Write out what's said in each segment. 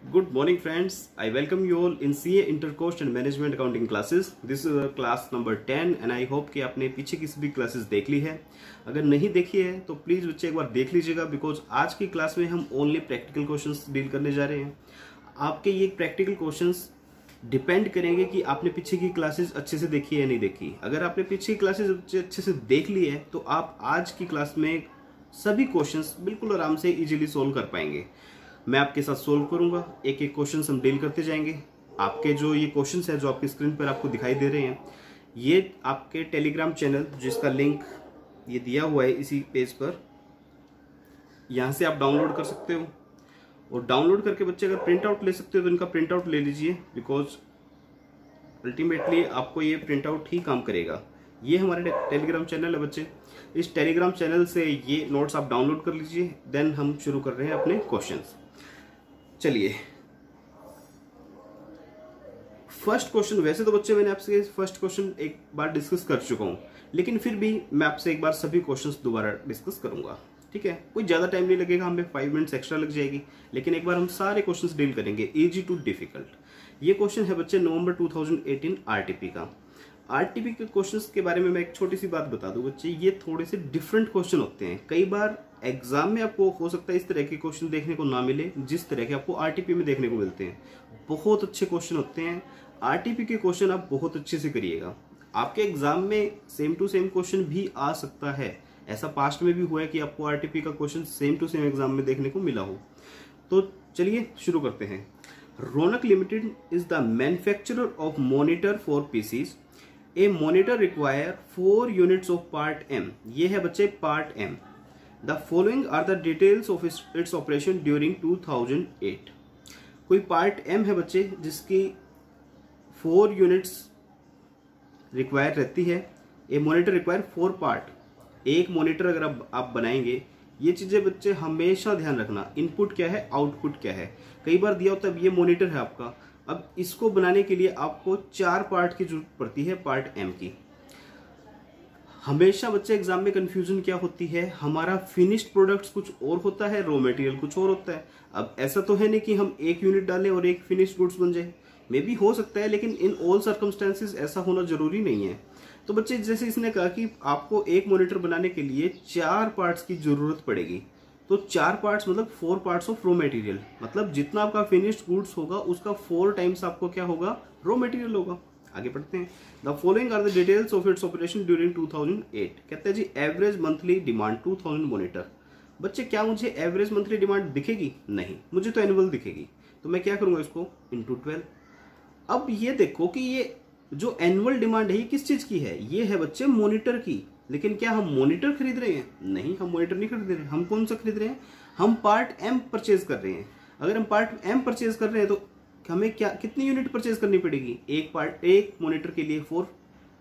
Good morning, friends. I welcome you all in CA Intercost and Management Accounting classes. This is class number 10 and I hope कि आपने पीछे की सभी classes देख ली है. अगर नहीं देखी है तो प्लीज़ बच्चे एक बार देख लीजिएगा बिकॉज आज की क्लास में हम ओनली प्रैक्टिकल क्वेश्चंस डील करने जा रहे हैं. आपके ये प्रैक्टिकल क्वेश्चंस डिपेंड करेंगे कि आपने पीछे की क्लासेस अच्छे से देखी है या नहीं देखी. अगर आपने पीछे की क्लासेस अच्छे से देख ली है तो आप आज की क्लास में सभी क्वेश्चंस बिल्कुल आराम से इजीली सोल्व कर पाएंगे. मैं आपके साथ सोल्व करूंगा, एक एक क्वेश्चन हम डील करते जाएंगे. आपके जो ये क्वेश्चंस हैं जो आपकी स्क्रीन पर आपको दिखाई दे रहे हैं, ये आपके टेलीग्राम चैनल जिसका लिंक ये दिया हुआ है इसी पेज पर, यहाँ से आप डाउनलोड कर सकते हो. और डाउनलोड करके बच्चे अगर प्रिंट आउट ले सकते हो तो इनका प्रिंट आउट ले लीजिए बिकॉज अल्टीमेटली आपको ये प्रिंट आउट ही काम करेगा. ये हमारे टेलीग्राम चैनल है बच्चे. इस टेलीग्राम चैनल से ये नोट्स आप डाउनलोड कर लीजिए. देन हम शुरू कर रहे हैं अपने क्वेश्चंस. चलिए, फर्स्ट क्वेश्चन. वैसे तो बच्चे मैंने आपसे फर्स्ट क्वेश्चन एक बार डिस्कस कर चुका हूं, लेकिन फिर भी मैं आपसे एक बार सभी क्वेश्चंस दोबारा डिस्कस करूंगा. ठीक है, कोई ज्यादा टाइम नहीं लगेगा, हमें 5 मिनट्स एक्स्ट्रा लग जाएगी, लेकिन एक बार हम सारे क्वेश्चंस डील करेंगे इजी टू डिफिकल्ट. ये क्वेश्चन है बच्चे नवंबर 2018 आरटीपी का. आरटीपी के क्वेश्चंस के बारे में मैं एक छोटी सी बात बता दूं बच्चे, ये थोड़े से डिफरेंट क्वेश्चन होते हैं. कई बार एग्जाम में आपको हो सकता है इस तरह के क्वेश्चन देखने को ना मिले जिस तरह के आपको आरटीपी में देखने को मिलते हैं. बहुत अच्छे क्वेश्चन होते हैं. आरटीपी के क्वेश्चन आप बहुत अच्छे से करिएगा. आपके एग्जाम में सेम टू सेम क्वेश्चन भी आ सकता है. ऐसा पास्ट में भी हुआ है कि आपको आरटीपी का question same to same exam में देखने को मिला हो. तो चलिए शुरू करते हैं. Raunak limited is the manufacturer of monitor for PCs. A monitor require 4 units of part M. ये है बच्चे part M. The following are the details of its operation during 2008. कोई पार्ट एम है बच्चे जिसकी 4 यूनिट्स रिक्वायर रहती है. ए मॉनिटर रिक्वायर 4 पार्ट. एक मॉनिटर अगर आप बनाएंगे, ये चीजें बच्चे हमेशा ध्यान रखना. इनपुट क्या है, आउटपुट क्या है. कई बार दिया होता है ये मॉनिटर है आपका, अब इसको बनाने के लिए आपको 4 पार्ट की जरूरत पड़ती है पार्ट एम की. हमेशा बच्चे एग्जाम में कंफ्यूजन क्या होती है, हमारा फिनिश्ड प्रोडक्ट्स कुछ और होता है, रॉ मटेरियल कुछ और होता है. अब ऐसा तो है नहीं कि हम एक यूनिट डालें और एक फिनिश्ड गुड्स बन जाए. मे बी हो सकता है, लेकिन इन ऑल सर्कमस्टेंसेस ऐसा होना जरूरी नहीं है. तो बच्चे जैसे इसने कहा कि आपको एक मॉनिटर बनाने के लिए 4 पार्ट्स की जरूरत पड़ेगी, तो 4 पार्ट्स मतलब 4 पार्ट्स ऑफ रॉ मटेरियल. मतलब जितना आपका फिनिश्ड गुड्स होगा उसका 4 टाइम्स आपको क्या होगा, रॉ मटेरियल होगा. आगे बढ़ते हैं. The following are the details of its operation during 2008. कहते हैं जी एवरेज मंथली डिमांड 2000 मॉनिटर. बच्चे क्या मुझे एवरेज मंथली डिमांड दिखेगी? नहीं, मुझे तो एनुअल दिखेगी. तो मैं क्या करूंगा, इसको इंटू 12. अब ये देखो कि ये जो एनुअल डिमांड है ये किस चीज की है, ये है बच्चे मॉनिटर की. लेकिन क्या हम मॉनिटर खरीद रहे हैं? नहीं, हम मॉनिटर नहीं खरीद रहे हैं. हम कौन सा खरीद रहे हैं? हम पार्ट एम परचेज कर रहे हैं. अगर हम पार्ट एम परचेज कर रहे हैं तो हमें क्या कितनी यूनिट परचेज करनी पड़ेगी? एक मॉनिटर के लिए 4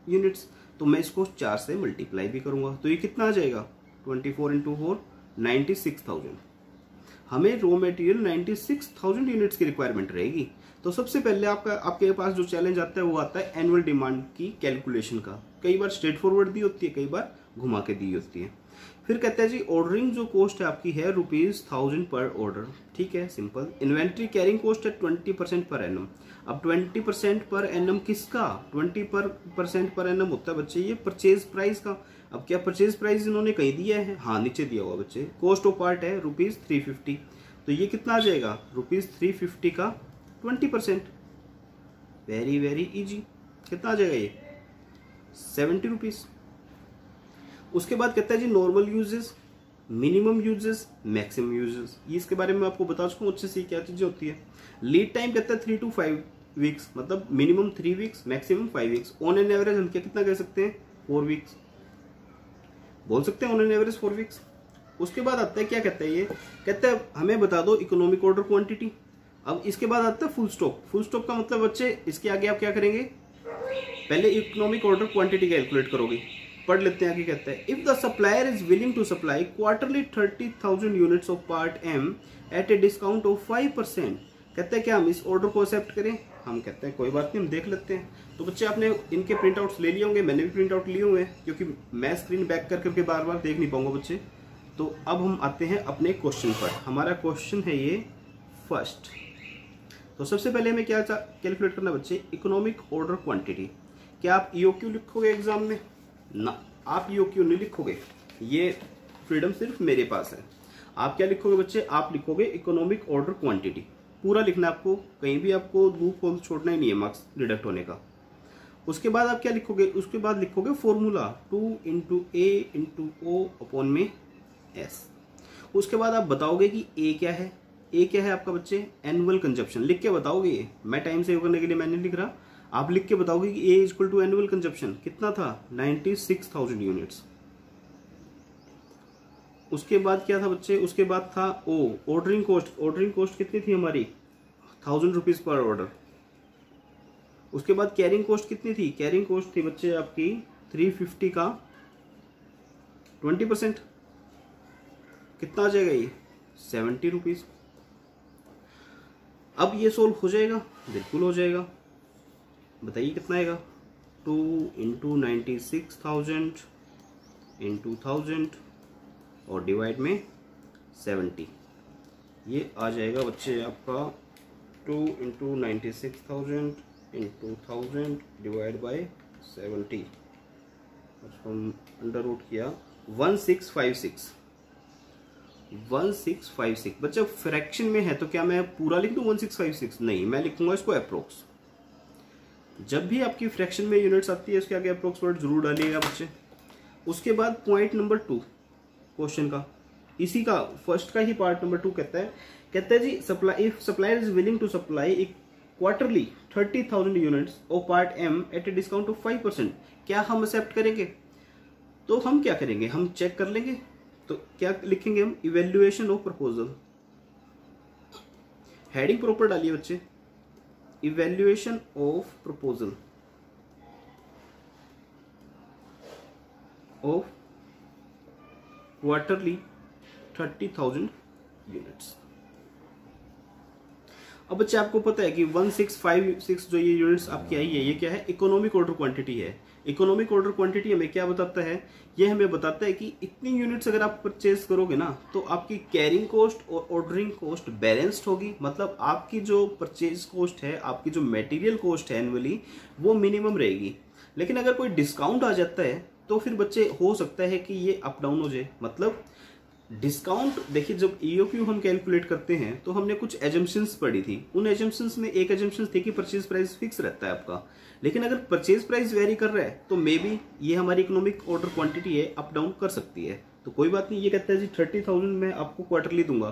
यूनिट्स. तो मैं इसको 4 से मल्टीप्लाई भी करूंगा तो ये कितना आ जाएगा, 24 इंटू 4 96,000. हमें रॉ मटेरियल 96,000 यूनिट्स की रिक्वायरमेंट रहेगी. तो सबसे पहले आपके पास जो चैलेंज आता है वो आता है एनुअल डिमांड की कैलकुलेशन का. कई बार स्ट्रेट फॉरवर्ड दी होती है, कई बार घुमा के दी होती है. फिर कहते हैं जी ऑर्डरिंग जो कॉस्ट है आपकी है ₹1000 पर ऑर्डर. ठीक है, सिंपल. इन्वेंट्री कैरिंग कॉस्ट है 20% पर एनम. अब 20% पर एनम किसका? 20% पर एनम होता है बच्चे ये परचेज प्राइस का. अब क्या परचेज प्राइस इन्होंने कहीं दिया है? हाँ, नीचे दिया हुआ बच्चे. कॉस्ट ऑफ पार्ट है ₹350. तो ये कितना आ जाएगा, ₹350 का 20%. Very very easy. कितना आ जाएगा ये, ₹70. उसके बाद कहता है जी normal usages, minimum usages, maximum usages. ये इसके बारे में आपको बता चुका हूँ अच्छे से क्या चीजें होती है. लीड टाइम कहता है 3 to 5 वीक्स. मतलब minimum 3 weeks, maximum 5 weeks. On an average हम कितना कह सकते हैं, 4 वीक्स बोल सकते हैं. On an average 4 weeks. उसके बाद आता है क्या कहता है, ये कहता है हमें बता दो इकोनॉमिक ऑर्डर क्वांटिटी. अब इसके बाद आता है फुल स्टॉप. फुल स्टॉप का मतलब बच्चे इसके आगे आप क्या करेंगे, पहले इकोनॉमिक ऑर्डर क्वांटिटी कैलकुलेट करोगे. पढ़ लेते हैं आगे. कहता है if the supplier is willing to supply quarterly 30,000 units of part M at a discount of 5%. कहते हैं क्या हम इस ऑर्डर को एक्सेप्ट करें? हम कहते हैं कोई बात नहीं, हम देख लेते हैं. तो बच्चे आपने इनके प्रिंट आउट्स ले लिए होंगे, मैंने भी प्रिंट आउट लिए हुए हैं क्योंकि मैं स्क्रीन बैक करके बार बार देख नहीं पाऊंगा बच्चे. तो अब हम आते हैं अपने क्वेश्चन पर. हमारा क्वेश्चन है ये फर्स्ट. तो सबसे पहले हमें क्या कैलकुलेट करना बच्चे, इकोनॉमिक ऑर्डर क्वांटिटी। क्या आप ईओक्यू लिखोगे एग्जाम में? ना, आप ईओक्यू नहीं लिखोगे, ये फ्रीडम सिर्फ मेरे पास है। आप क्या लिखोगे बच्चे, आप लिखोगे इकोनॉमिक ऑर्डर क्वांटिटी, पूरा लिखना है आपको, कहीं भी आपको लूप होल छोड़ना ही नहीं है मार्क्स डिडक्ट होने का। उसके बाद आप क्या लिखोगे, उसके बाद लिखोगे फॉर्मूला 2 × A × O अपॉन में S। उसके बाद आप बताओगे कि A क्या है। A क्या है आपका बच्चे, एनुअल कंजप्शन, लिख के बताओगे। ये मैं टाइम सेव करने के लिए मैंने लिख रहा, आप लिख के बताओगे कि A = एनुअल कंजप्शन कितना था, 96,000 यूनिट्स। उसके बाद क्या था बच्चे, उसके बाद था O, ordering cost. Ordering cost कितनी थी हमारी, 1000 रुपीज पर ऑर्डर। उसके बाद कैरिंग कॉस्ट कितनी थी, कैरिंग कॉस्ट थी बच्चे आपकी 350 का 20%, कितना आ जाएगा ये, 70 रुपीज। अब ये सोल्व हो जाएगा, बिल्कुल हो जाएगा। बताइए कितना आएगा, 2 × 96,000 × 1000 और डिवाइड में 70, ये आ जाएगा बच्चे आपका 2 × 96,000 × 1000 डिवाइड बाय 70, हम अंडर रूट किया 1656 बच्चा फ्रैक्शन में है तो क्या मैं पूरा लिख दूं 1656? नहीं, मैं लिखूंगा इसको अप्रोक्स। जब भी आपकी फ्रैक्शन में यूनिट्स आती है उसके आगे अप्रोक्स वर्ड जरूर डालिएगा बच्चे। उसके बाद पॉइंट नंबर 2 क्वेश्चन का, इसी का फर्स्ट का ही पार्ट नंबर 2 कहता है जी supply, if supplier is willing to supply एक quarterly 30,000 units of part M at a discount of 5%, क्या हम एक्सेप्ट करेंगे? तो हम क्या करेंगे, हम चेक कर लेंगे। तो क्या लिखेंगे हम, evaluation of proposal, heading proper डालिए बच्चे, evaluation of proposal of quarterly 30,000 units. अब बच्चे आपको पता है कि 1656 जो ये यूनिट्स आपकी आई है, ये क्या है, इकोनॉमिक ऑर्डर क्वांटिटी है। इकोनॉमिक ऑर्डर क्वांटिटी हमें क्या बताता है, ये हमें बताता है कि इतनी यूनिट्स अगर आप परचेज करोगे ना तो आपकी कैरिंग कॉस्ट और ऑर्डरिंग कॉस्ट बैलेंस्ड होगी। मतलब आपकी जो परचेज कॉस्ट है, आपकी जो मटेरियल कॉस्ट है एनुअली, वो मिनिमम रहेगी। लेकिन अगर कोई डिस्काउंट आ जाता है तो फिर बच्चे हो सकता है कि ये अप डाउन हो जाए। मतलब डिस्काउंट, देखिए जब ईओक्यू हम कैलकुलेट करते हैं तो हमने कुछ एजम्पशंस पढ़ी थी। उन एजम्पशंस में एक एजम्पशन थी कि परचेज प्राइस फिक्स रहता है आपका, लेकिन अगर परचेज प्राइस वेरी कर रहा है तो मे बी ये हमारी इकोनॉमिक ऑर्डर क्वांटिटी है, अप डाउन कर सकती है। तो कोई बात नहीं, ये कहता है जी 30,000 मैं आपको क्वार्टरली दूंगा,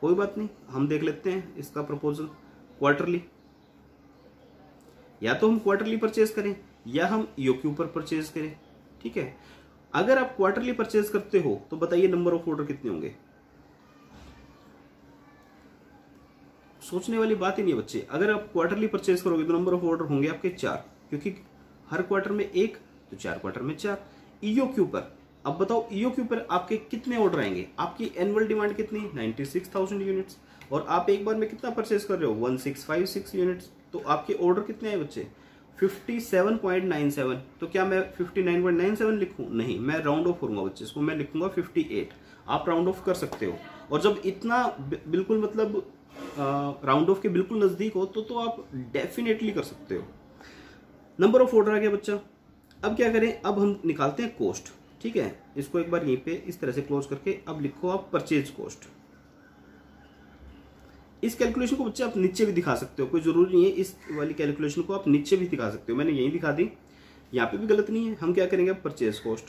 कोई बात नहीं, हम देख लेते हैं इसका प्रपोजल क्वार्टरली। या तो हम क्वार्टरली परचेज करें या हम ईओक्यू पर परचेज करें, ठीक है। अगर आप क्वार्टरली परचेज करते हो तो बताइए नंबर ऑफ ऑर्डर कितने होंगे। सोचने वाली बात ही नहीं है बच्चे। अगर आप क्वार्टरली परचेज करोगे तो नंबर ऑफ ऑर्डर होंगे आपके 4, क्योंकि हर क्वार्टर में 1 तो 4 क्वार्टर में 4। ईओक्यू पर अब बताओ, ईओक्यू पर आपके कितने ऑर्डर आएंगे। आपकी एनुअल डिमांड कितनी, 96,000 यूनिट्स, और आप एक बार में कितना परचेज कर रहे हो, 1656 यूनिट्स। तो आपके ऑर्डर कितने आए बच्चे, 57.97। तो क्या मैं 59.97 लिखूं? नहीं, मैं राउंड ऑफ करूंगा बच्चे, इसको मैं लिखूंगा 58। आप राउंड ऑफ कर सकते हो, और जब इतना बिल्कुल मतलब राउंड ऑफ के बिल्कुल नजदीक हो तो आप डेफिनेटली कर सकते हो। नंबर ऑफ ऑर्डर आ गया बच्चा। अब क्या करें, अब हम निकालते हैं कॉस्ट, ठीक है। इसको एक बार यहीं पे इस तरह से क्लोज करके अब लिखो आप परचेज कॉस्ट। इस कैलकुलेशन को बच्चे आप नीचे भी दिखा सकते हो, कोई जरूरी नहीं है इस वाली कैलकुलेशन को आप नीचे भी दिखा सकते हो। मैंने यही दिखा दी, यहाँ पे भी गलत नहीं है। हम क्या करेंगे, परचेज कॉस्ट।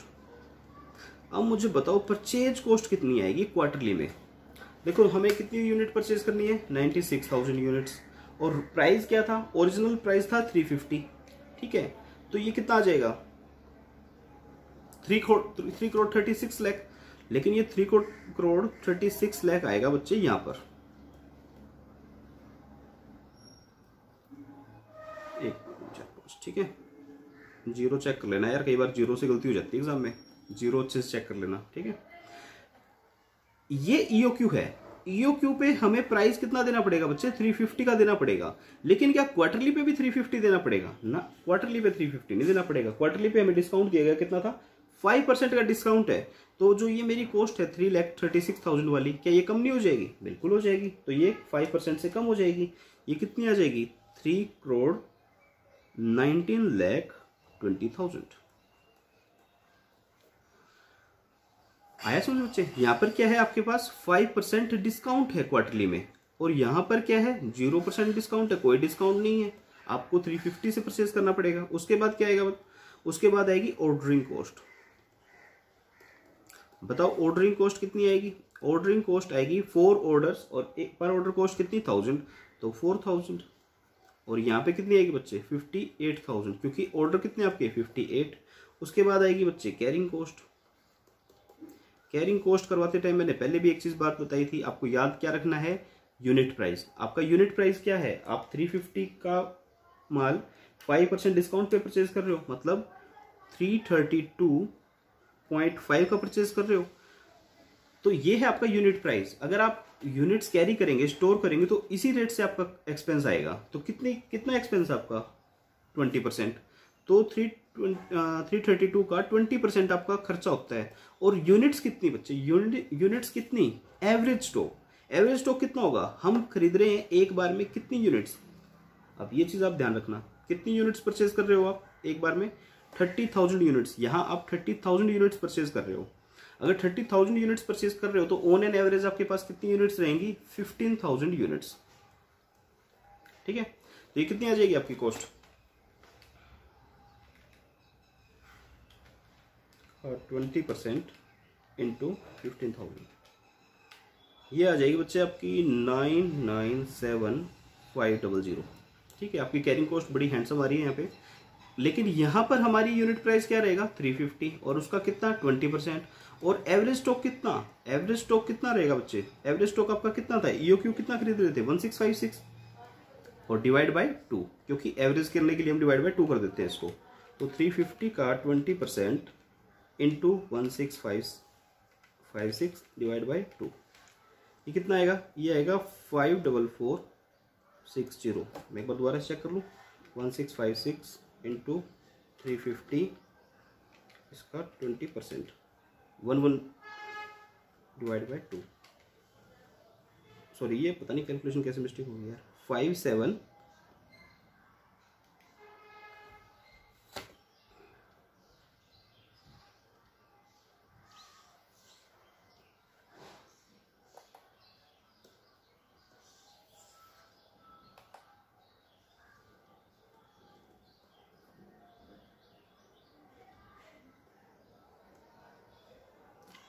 अब मुझे बताओ परचेज कॉस्ट कितनी आएगी क्वार्टरली में। देखो हमें कितनी यूनिट परचेज करनी है, 96,000 यूनिट्स, और प्राइस क्या था, ओरिजिनल प्राइस था 350, ठीक है। तो ये कितना आ जाएगा, 3 करोड़ 36 लाख। लेकिन ये 3 करोड़ 36 लाख आएगा बच्चे यहाँ पर। ठीक है, जीरो चेक कर लेना यार, कई बार जीरो से गलती हो जाती है एग्जाम में, जीरो अच्छे से चेक कर लेना, ठीक है। ये ईओक्यू है, ईओक्यू पे हमें प्राइस कितना देना पड़ेगा बच्चे, 350 का देना पड़ेगा। लेकिन क्या क्वार्टरली पे भी 350 देना पड़ेगा ना, क्वार्टरली पे 350 नहीं देना पड़ेगा। क्वार्टरली पे हमें डिस्काउंट दिया गया, कितना था, 5% का डिस्काउंट है, तो जो ये मेरी कॉस्ट है 3,36,000 वाली, क्या ये कम नहीं हो जाएगी? बिल्कुल हो जाएगी। तो ये 5% से कम हो जाएगी। ये कितनी आ जाएगी? 3,19,20,000। आया समझ बच्चे? यहां पर क्या है आपके पास 5% डिस्काउंट है क्वार्टरली में, और यहां पर क्या है 0% डिस्काउंट है, कोई डिस्काउंट नहीं है। आपको 350 से परचेज करना पड़ेगा। उसके बाद क्या आएगा? उसके बाद आएगी ऑर्डरिंग कॉस्ट। बताओ ऑर्डरिंग कॉस्ट कितनी आएगी? ऑर्डरिंग कॉस्ट आएगी 4 ऑर्डर्स, और एक पर ऑर्डर कॉस्ट कितनी? 1000, तो 4000। और यहाँ पे कितनी आएगी बच्चे? 58,000, क्योंकि ऑर्डर कितने आपके? 58। उसके बाद आएगी बच्चे कैरिंग कॉस्ट। कैरिंग कॉस्ट करवाते टाइम मैंने पहले भी एक चीज बात बताई थी, आपको याद क्या रखना है? Unit price. आपका यूनिट प्राइस क्या है? आप 350 का माल 5% डिस्काउंट पे परचेज कर रहे हो, मतलब 332.5 का परचेज कर रहे हो, तो ये है आपका यूनिट प्राइस। अगर आप यूनिट्स कैरी करेंगे, स्टोर करेंगे, तो इसी रेट से आपका एक्सपेंस आएगा। तो कितना एक्सपेंस आपका? 20%। तो 332 का 20% आपका खर्चा होता है। और यूनिट्स कितनी बच्चे? यूनिट्स कितनी? Average stock. एवरेज स्टॉक कितना होगा? हम खरीद रहे हैं एक बार में कितनी यूनिट्स? अब ये चीज आप ध्यान रखना, कितनी यूनिट्स परचेज कर रहे हो आप एक बार में? 30,000 यूनिट्स। यहां आप 30,000 यूनिट्स परचेज कर रहे हो। अगर 30,000 यूनिट्स परचेज कर रहे हो तो ऑन एन एवरेज आपके पास कितनी यूनिट्स रहेंगी? 15,000 यूनिट्स। ठीक है, तो ये कितनी आ जाएगी आपकी कॉस्ट? 20% इंटू 15,000, ये आ जाएगी बच्चे आपकी 997,500। ठीक है, आपकी कैरिंग कॉस्ट बड़ी हैंडसम आ रही है यहाँ पे। लेकिन यहाँ पर हमारी यूनिट प्राइस क्या रहेगा? 350, और उसका कितना? 20%। और एवरेज स्टॉक कितना? एवरेज स्टॉक कितना रहेगा बच्चे? एवरेज स्टॉक आपका कितना था? ईओक्यू कितना खरीद रहे थे? 1656, और डिवाइड बाय 2, क्योंकि एवरेज करने के लिए हम डिवाइड बाय 2 कर देते हैं इसको। तो 350 का 20% इंटू 1656 डिवाइड बाय 2, ये कितना आएगा? ये आएगा 54460। मैं एक बार दोबारा चेक कर लूँ। 1656 इंटू 350, इसका 20%, 11 डिवाइड बाय 2। सॉरी, ये पता नहीं कैलकुलेशन कैसे मिस्टेक हो गई यार। 57,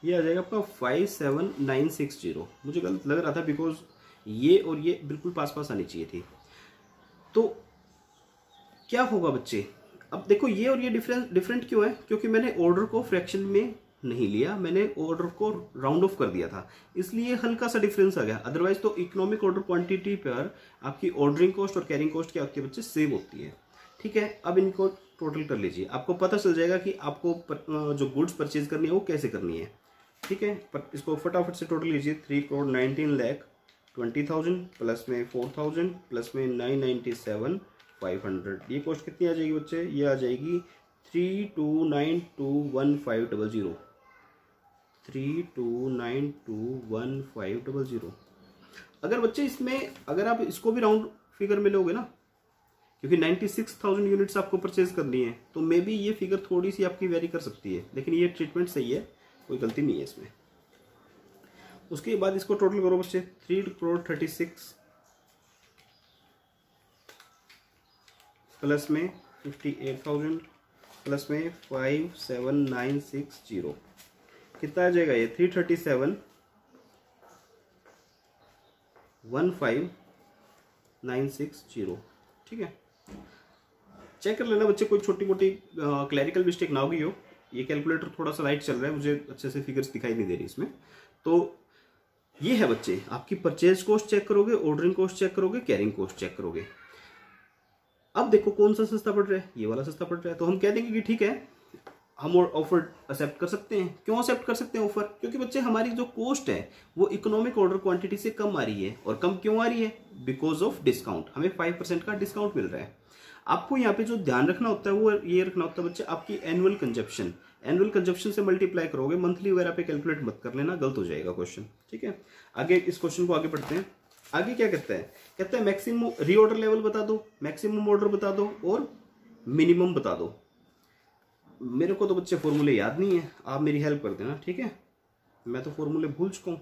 ये आ जाएगा आपका 57960। मुझे गलत लग रहा था बिकॉज ये और ये बिल्कुल पास पास आनी चाहिए थी। तो क्या होगा बच्चे? अब देखो ये और ये डिफरेंट क्यों है? क्योंकि मैंने ऑर्डर को फ्रैक्शन में नहीं लिया, मैंने ऑर्डर को राउंड ऑफ कर दिया था, इसलिए हल्का सा डिफरेंस आ गया। अदरवाइज तो इकोनॉमिक ऑर्डर क्वांटिटी पर आपकी ऑर्डरिंग कॉस्ट और कैरिंग कॉस्ट क्या होती है बच्चे? सेव होती है। ठीक है, अब इनको टोटल कर लीजिए, आपको पता चल जाएगा कि आपको जो गुड्स परचेज करनी है वो कैसे करनी है। ठीक है, पर इसको फटाफट से टोटल लीजिए। 3,19,20,000 प्लस में 4,000 प्लस में 997,500, ये कॉस्ट कितनी आ जाएगी बच्चे? ये आ जाएगी 329,21500। 329,21500। अगर बच्चे इसमें अगर आप इसको भी राउंड फिगर में लोगे ना, क्योंकि 96,000 यूनिट्स आपको परचेज करनी है, तो मे बी ये फिगर थोड़ी सी आपकी वेरी कर सकती है, लेकिन ये ट्रीटमेंट सही है, कोई गलती नहीं है इसमें। उसके बाद इसको टोटल करो बच्चे। 3,36,00,000 प्लस में 58,000 प्लस में 57960, कितना आ जाएगा? ये 337,15,960। ठीक है, चेक कर लेना बच्चे, कोई छोटी मोटी क्लैरिकल मिस्टेक ना होगी हो। ये कैलकुलेटर थोड़ा सा लाइट चल रहा है, मुझे अच्छे से फिगर्स दिखाई नहीं दे रही इसमें। तो ये है बच्चे, आपकी परचेज कॉस्ट चेक करोगे, ऑर्डरिंग कॉस्ट चेक करोगे, कैरिंग कॉस्ट चेक करोगे। अब देखो कौन सा सस्ता पड़ रहा है? ये वाला सस्ता पड़ रहा है, तो हम कह देंगे कि ठीक है, हम ऑफर एक्सेप्ट कर सकते हैं। क्यों एक्सेप्ट कर सकते हैं ऑफर? क्योंकि बच्चे हमारी जो कॉस्ट है वो इकोनॉमिक ऑर्डर क्वांटिटी से कम आ रही है। और कम क्यों आ रही है? बिकॉज ऑफ डिस्काउंट, हमें 5% का डिस्काउंट मिल रहा है। आपको यहाँ पे जो ध्यान रखना होता है वो ये रखना होता है बच्चे, आपकी एनुअल कंजप्शन। एनुअल कंजप्शन से मल्टीप्लाई करोगे, मंथली वगैरह पे कैलकुलेट मत कर लेना, गलत हो जाएगा क्वेश्चन। ठीक है, आगे इस क्वेश्चन को आगे पढ़ते हैं। आगे क्या कहता है, कहता है मैक्सिमम रीऑर्डर लेवल बता दो, मैक्सिमम ऑर्डर बता दो और मिनिमम बता दो। मेरे को तो बच्चे फॉर्मूले याद नहीं है, आप मेरी हेल्प कर देना। ठीक है, मैं तो फॉर्मूले भूल चुका हूँ।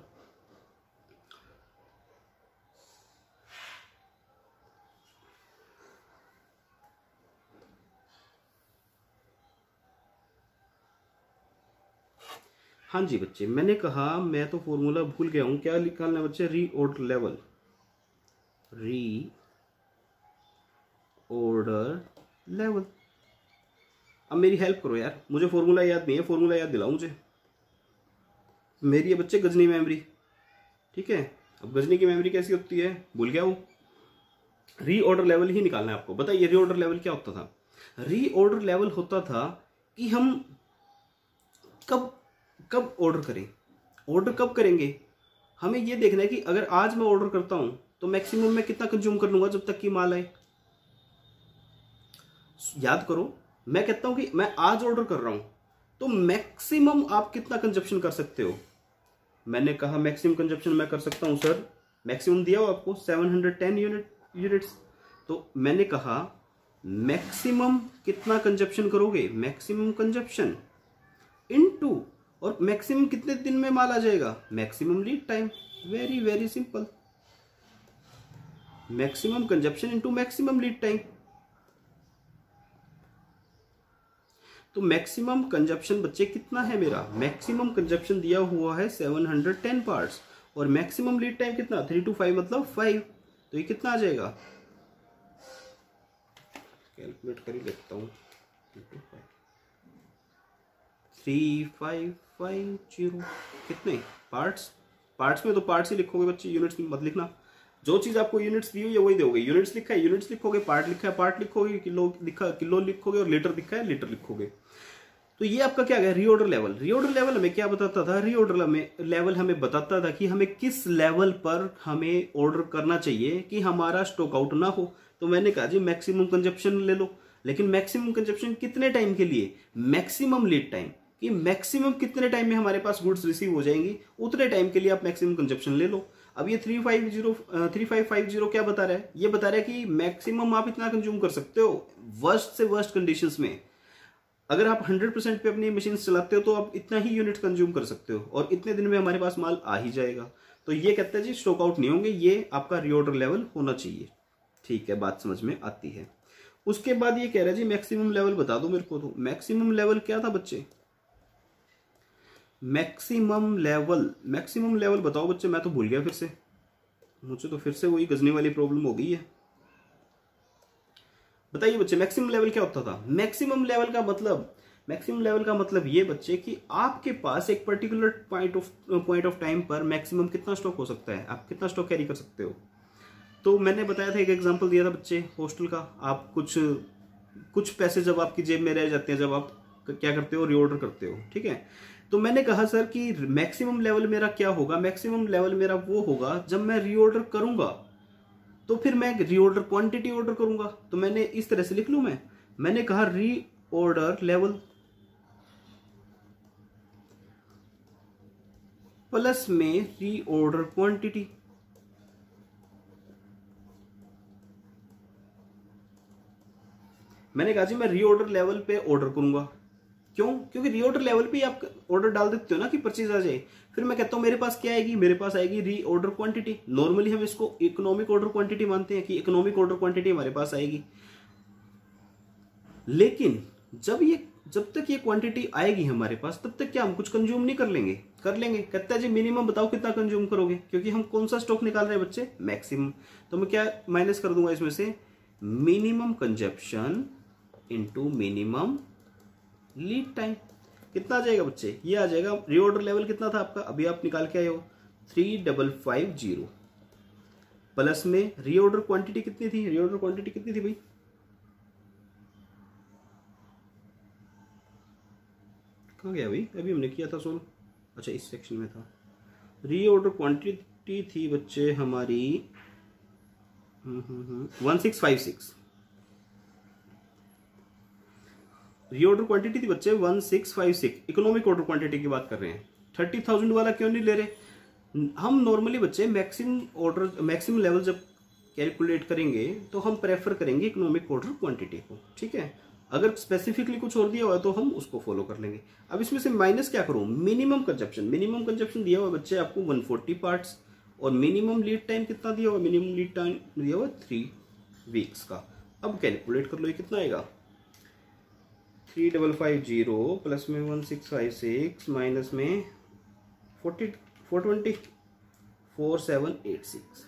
हाँ जी बच्चे, मैंने कहा मैं तो फॉर्मूला भूल गया हूँ। क्या निकालना है बच्चे, रीऑर्डर लेवल, री ऑर्डर लेवल। अब मेरी हेल्प करो यार, मुझे फॉर्मूला याद नहीं है, फॉर्मूला याद दिलाओ मुझे। मेरी है बच्चे गजनी मेमोरी। ठीक है, अब गजनी की मेमोरी कैसी होती है, भूल गया हूँ। रीऑर्डर लेवल ही निकालना है आपको। बताइए रीऑर्डर लेवल क्या होता था। रीऑर्डर लेवल होता था कि हम कब कब ऑर्डर करें, ऑर्डर कब करेंगे, हमें ये देखना है कि अगर आज मैं ऑर्डर करता हूं तो मैक्सिमम मैं कितना कंज्यूम कर लूंगा जब तक कि माल आए। याद करो, मैं कहता हूं कि मैं आज ऑर्डर कर रहा हूं तो मैक्सिमम आप कितना कंजप्शन कर सकते हो। मैंने कहा मैक्सिमम कंजप्शन मैं कर सकता हूं सर, मैक्सिमम दिया हो आपको 710 यूनिट्स। तो मैंने कहा मैक्सिमम कितना कंजप्शन करोगे, मैक्सिमम कंजप्शन इनटू, और मैक्सिमम कितने दिन में माल आ जाएगा, maximum lead time. Very very simple, maximum consumption into maximum lead time. तो मैक्सिमम कंजप्शन बच्चे कितना है मेरा, मैक्सिमम कंजप्शन दिया हुआ है 710 पार्ट्स और मैक्सिमम लीड टाइम कितना 3 to 5 मतलब 5। तो ये कितना आ जाएगा, कैलकुलेट कर ही लेता हूं, 3550। कितने पार्ट्स, पार्ट्स में तो पार्ट्स ही लिखोगे बच्चे, यूनिट्स में मत लिखना। जो चीज आपको यूनिट्स दी हुई है वही दोगे, यूनिट्स लिखा है यूनिट्स लिखोगे, पार्ट लिखा है पार्ट लिखोगे, किलो लिखा किलो लिखोगे और लीटर लिखा है लीटर लिखोगे। तो ये आपका क्या है, रीऑर्डर लेवल। रीऑर्डर लेवल हमें क्या बताता था, रीऑर्डर लेवल हमें बताता था कि हमें किस लेवल पर हमें ऑर्डर करना चाहिए कि हमारा स्टॉक आउट ना हो। तो मैंने कहा जी मैक्सिमम कंजप्शन ले लो, लेकिन मैक्सिमम कंजप्शन कितने टाइम के लिए, मैक्सिमम लीड टाइम, कि मैक्सिमम कितने टाइम में हमारे पास गुड्स रिसीव हो जाएंगी, उतने टाइम के लिए आप मैक्सिमम कंजप्शन ले लो। अब ये 3550 क्या बता रहा है, ये बता रहा है कि मैक्सिमम आप इतना कंज्यूम कर सकते हो वर्स्ट से वर्स्ट कंडीशंस में। अगर आप 100% पे अपनी मशीन चलाते हो तो आप इतना ही यूनिट कंज्यूम कर सकते हो और इतने दिन में हमारे पास माल आ ही जाएगा। तो ये कहता है जी स्टॉक आउट नहीं होंगे, ये आपका रीऑर्डर लेवल होना चाहिए। ठीक है, बात समझ में आती है। उसके बाद ये कह रहा है जी मैक्सिमम लेवल बता दो मेरे को। तो मैक्सिमम लेवल क्या था बच्चे, मैक्सिमम लेवल बताओ बच्चे, मैं तो भूल गया फिर से, मुझे तो फिर से वही गजनी वाली प्रॉब्लम हो गई है। बताइए बच्चे मैक्सिमम लेवल क्या होता था। मैक्सिमम लेवल का मतलब ये बच्चे कि आपके पास एक पर्टिकुलर पॉइंट ऑफ टाइम पर मैक्सिमम कितना स्टॉक हो सकता है, आप कितना स्टॉक कैरी कर सकते हो। तो मैंने बताया था, एक एग्जांपल दिया था बच्चे हॉस्टल का। आप कुछ पैसे जब आपकी जेब में रह जाते हैं, जब आप क्या करते हो, रीऑर्डर करते हो। ठीक है, तो मैंने कहा सर कि मैक्सिमम लेवल मेरा क्या होगा, मैक्सिमम लेवल मेरा वो होगा जब मैं रीऑर्डर करूंगा तो फिर मैं रीऑर्डर क्वांटिटी ऑर्डर करूंगा। तो मैंने इस तरह से लिख लूं, मैंने कहा रीऑर्डर लेवल प्लस में रीऑर्डर क्वांटिटी। मैंने कहा जी मैं रीऑर्डर लेवल पे ऑर्डर करूंगा, क्यों, क्योंकि रीऑर्डर लेवल पे आप ऑर्डर डाल देते हो ना कि परचेज आ जाए। फिर मैं कहता हूं मेरे पास क्या आएगी, मेरे पास आएगी रीऑर्डर क्वांटिटी। नॉर्मली हम इसको इकोनॉमिक ऑर्डर क्वांटिटी मानते हैं कि इकोनॉमिक ऑर्डर क्वांटिटी हमारे पास आएगी। लेकिन जब तक ये क्वांटिटी आएगी हमारे पास, तब तक क्या हम कुछ कंज्यूम नहीं कर लेंगे, कर लेंगे। कहता है जी मिनिमम बताओ कितना कंज्यूम करोगे, क्योंकि हम कौन सा स्टॉक निकाल रहे हैं बच्चे, मैक्सिमम। तो मैं क्या माइनस कर दूंगा इसमें से, minimum consumption into minimum lead time. कितना आ जाएगा बच्चे, ये आ जाएगा। रीऑर्डर लेवल कितना था आपका, अभी आप निकाल के आए हो 3550 प्लस में रीऑर्डर क्वांटिटी कितनी थी, रीऑर्डर क्वांटिटी कितनी थी भाई, कहाँ गया भाई, अभी हमने किया था सोल्व, अच्छा इस सेक्शन में था। रीऑर्डर क्वांटिटी थी बच्चे हमारी 1656। रीऑर्डर क्वांटिटी थी बच्चे 1656, इकोनॉमिक ऑर्डर क्वांटिटी की बात कर रहे हैं। 30,000 वाला क्यों नहीं ले रहे? हम नॉर्मली बच्चे मैक्सिमम लेवल जब कैलकुलेट करेंगे तो हम प्रेफर करेंगे इकोनॉमिक ऑर्डर क्वांटिटी को, ठीक है। अगर स्पेसिफिकली कुछ और दिया हुआ है तो हम उसको फॉलो कर लेंगे। अब इसमें से माइनस क्या करूं? मिनिमम कंजप्शन दिया हुआ बच्चे आपको 140 पार्ट्स, और मिनिमम लीड टाइम कितना दिया हुआ? मिनिमम लीड टाइम दिया हुआ 3 वीक्स का। अब कैलकुलेट कर लो ये कितना आएगा, 3550 प्लस में 1656 माइनस में 420 4786।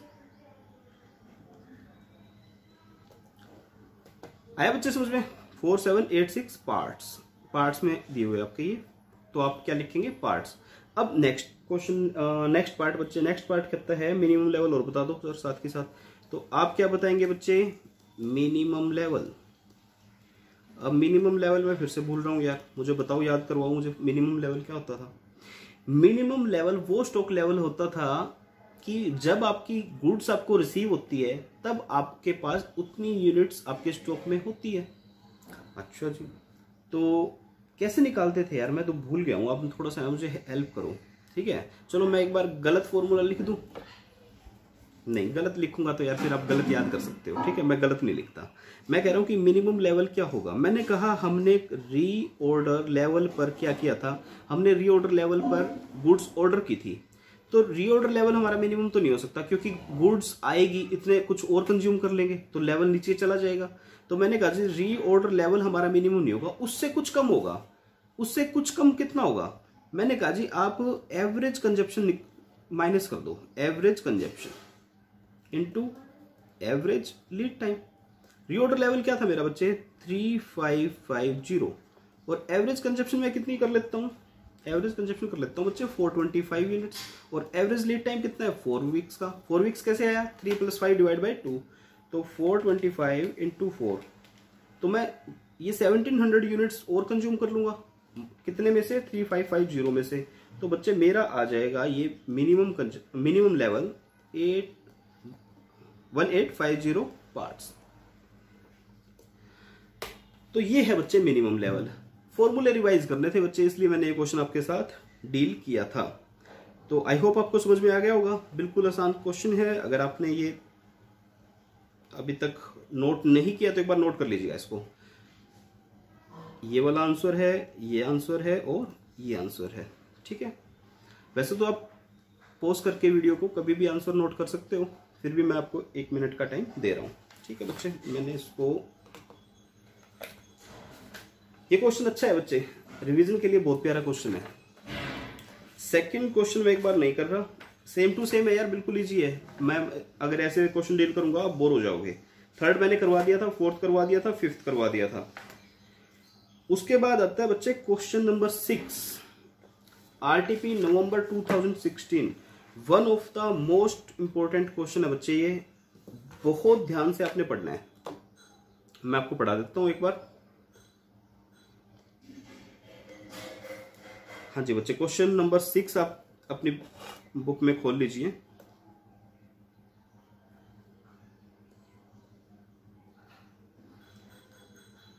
आया बच्चे समझ में? 4786 पार्ट्स में दिए हुए आपके ये, तो आप क्या लिखेंगे? पार्ट्स। अब नेक्स्ट पार्ट बच्चे, नेक्स्ट पार्ट कहता है मिनिमम लेवल, और बता दो सर साथ के साथ। तो आप क्या बताएंगे बच्चे? Minimum level. अब मिनिमम लेवल मैं फिर से भूल रहा हूँ यार, मुझे बताओ, याद करवाओ मुझे, मिनिमम लेवल क्या होता था? मिनिमम लेवल वो स्टॉक लेवल होता था कि जब आपकी गुड्स आपको रिसीव होती है तब आपके पास उतनी यूनिट्स आपके स्टॉक में होती है। अच्छा जी, तो कैसे निकालते थे यार, मैं तो भूल गया हूँ, आप थोड़ा सा मुझे हेल्प करो, ठीक है। चलो मैं एक बार गलत फॉर्मूला लिख दूं। नहीं, गलत लिखूंगा तो यार फिर आप गलत याद कर सकते हो, ठीक है। मैं गलत नहीं लिखता, मैं कह रहा हूं कि मिनिमम लेवल क्या होगा। मैंने कहा हमने रीऑर्डर लेवल पर क्या किया था, हमने रीऑर्डर लेवल पर गुड्स ऑर्डर की थी। तो रीऑर्डर लेवल हमारा मिनिमम तो नहीं हो सकता, क्योंकि गुड्स आएगी, इतने कुछ और कंज्यूम कर लेंगे तो लेवल नीचे चला जाएगा। तो मैंने कहा जी रीऑर्डर लेवल हमारा मिनिमम नहीं होगा, उससे कुछ कम होगा। उससे कुछ कम कितना होगा? मैंने कहा जी आप एवरेज कंजप्शन माइनस कर दो, average consumption into average lead time. Reorder level क्या था मेरा बच्चे? 3550, और एवरेज कंजप्शन मैं कितनी कर लेता हूँ? एवरेज कंजप्शन कर लेता हूँ बच्चे 425 यूनिट्स, और एवरेज लीड टाइम कितना है? 4 वीक्स का। 4 वीक्स कैसे आया? 3 + 5 डिवाइड बाई 2, तो 425 इंटू 4, तो मैं ये 1700 यूनिट्स और कंज्यूम कर लूंगा। कितने में से? 3550 में से। तो बच्चे मेरा आ जाएगा ये मिनिमम लेवल 1850 पार्ट्स। तो ये है बच्चे मिनिमम लेवल। फॉर्मूले रिवाइज करने थे बच्चे, इसलिए मैंने ये क्वेश्चन आपके साथ डील किया था। तो आई होप आपको समझ में आ गया होगा। बिल्कुल आसान क्वेश्चन है, अगर आपने ये अभी तक नोट नहीं किया तो एक बार नोट कर लीजिएगा इसको। ये वाला आंसर है, ये आंसर है, और ये आंसर है, ठीक है। वैसे तो आप पॉज करके वीडियो को कभी भी आंसर नोट कर सकते हो, फिर भी मैं आपको 1 मिनट का टाइम दे रहा हूं, ठीक है बच्चे। मैंने इसको, ये क्वेश्चन अच्छा है बच्चे, रिवीजन के लिए बहुत प्यारा क्वेश्चन है। सेकंड क्वेश्चन मैं एक बार नहीं कर रहा, सेम टू सेम है यार, बिल्कुल इजी है। मैं अगर ऐसे क्वेश्चन डील करूंगा आप बोर हो जाओगे। थर्ड मैंने करवा दिया था, फोर्थ करवा दिया था, फिफ्थ करवा दिया था। उसके बाद आता है बच्चे question number 6, RTP November 2016, one of the most important question है बच्चे। ये बहुत ध्यान से आपने पढ़ना है, मैं आपको पढ़ा देता हूं एक बार। हाँ जी बच्चे, क्वेश्चन नंबर 6 आप अपनी बुक में खोल लीजिए।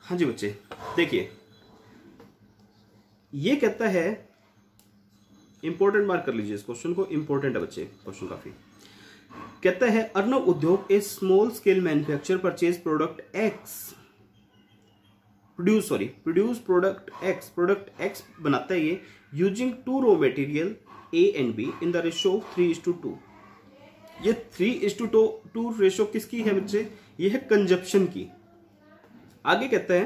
हाँ जी बच्चे, देखिए ये कहता है, इंपॉर्टेंट मार्क कर लीजिए इस क्वेश्चन को, इंपॉर्टेंट है बच्चे क्वेश्चन काफी। कहता है Arnav Udyog a small scale manufacture purchase product X, produce product X बनाता है ये using 2 raw material A and B in the ratio 3:2। ये 3:2 रेशियो किसकी है बच्चे? ये है कंजप्शन की। आगे कहता है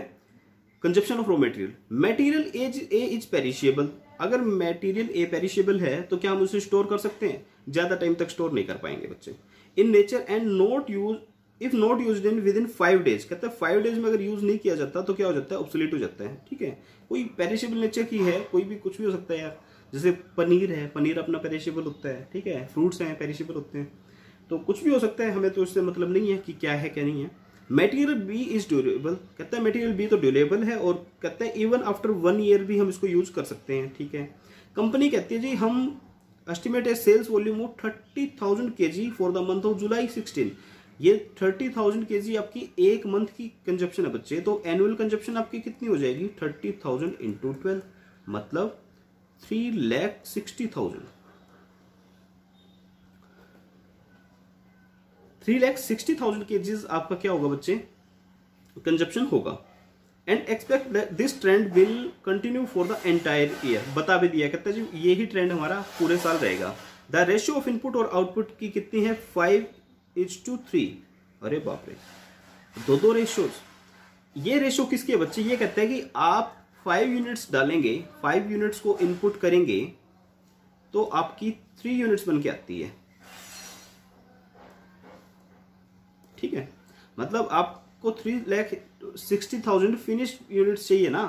consumption of raw material A is perishable. अगर मटेरियल ए पेरिशेबल है तो क्या हम उसे स्टोर कर सकते हैं? ज्यादा टाइम तक स्टोर नहीं कर पाएंगे बच्चे। In nature and not use if not used in with in 5 days. कहता है 5 डेज में अगर यूज नहीं किया जाता तो क्या हो जाता है? ऑब्सोलीट हो जाता है, ठीक है। कोई पेरिशेबल नेचर की है, कोई भी कुछ भी हो सकता है यार। जैसे पनीर है, पनीर अपना पेरिशेबल होता है, ठीक है। फ्रूट्स हैं पेरिशेबल होते हैं, तो कुछ भी हो सकता है, हमें तो इससे मतलब नहीं है कि क्या है क्या नहीं है। मटेरियल बी इज ड्यूरेबल, कहता है मटेरियल बी तो ड्यूरेबल है, और कहता है इवन आफ्टर 1 ईयर भी हम इसको यूज कर सकते हैं, ठीक है। कंपनी कहती है जी हम एस्टिमेट है sales volume of 30,000 kg for the month of July 16। ये 30,000 kg आपकी एक मंथ की कंजप्शन है बच्चे, तो एनुअल कंजप्शन आपकी कितनी हो जाएगी 30,000 इंटू 12, मतलब 3,60,000। 3,60,000 kgs आपका क्या होगा बच्चे, कंजप्शन होगा। And expect this trend will continue for the entire year, बता भी दिया, कहता है जी यही ट्रेंड हमारा पूरे साल रहेगा। द रेशियो ऑफ इनपुट और आउटपुट की कितनी है 5:3। अरे बाप रे, दो रेशियोज। ये रेशियो किसकी है बच्चे, ये कहता है कि आप 5 यूनिट्स डालेंगे, 5 यूनिट्स को इनपुट करेंगे तो आपकी 3 यूनिट्स बन के आती है। ठीक है, मतलब आपको 3,60,000 फिनिश्ड यूनिट्स चाहिए ना,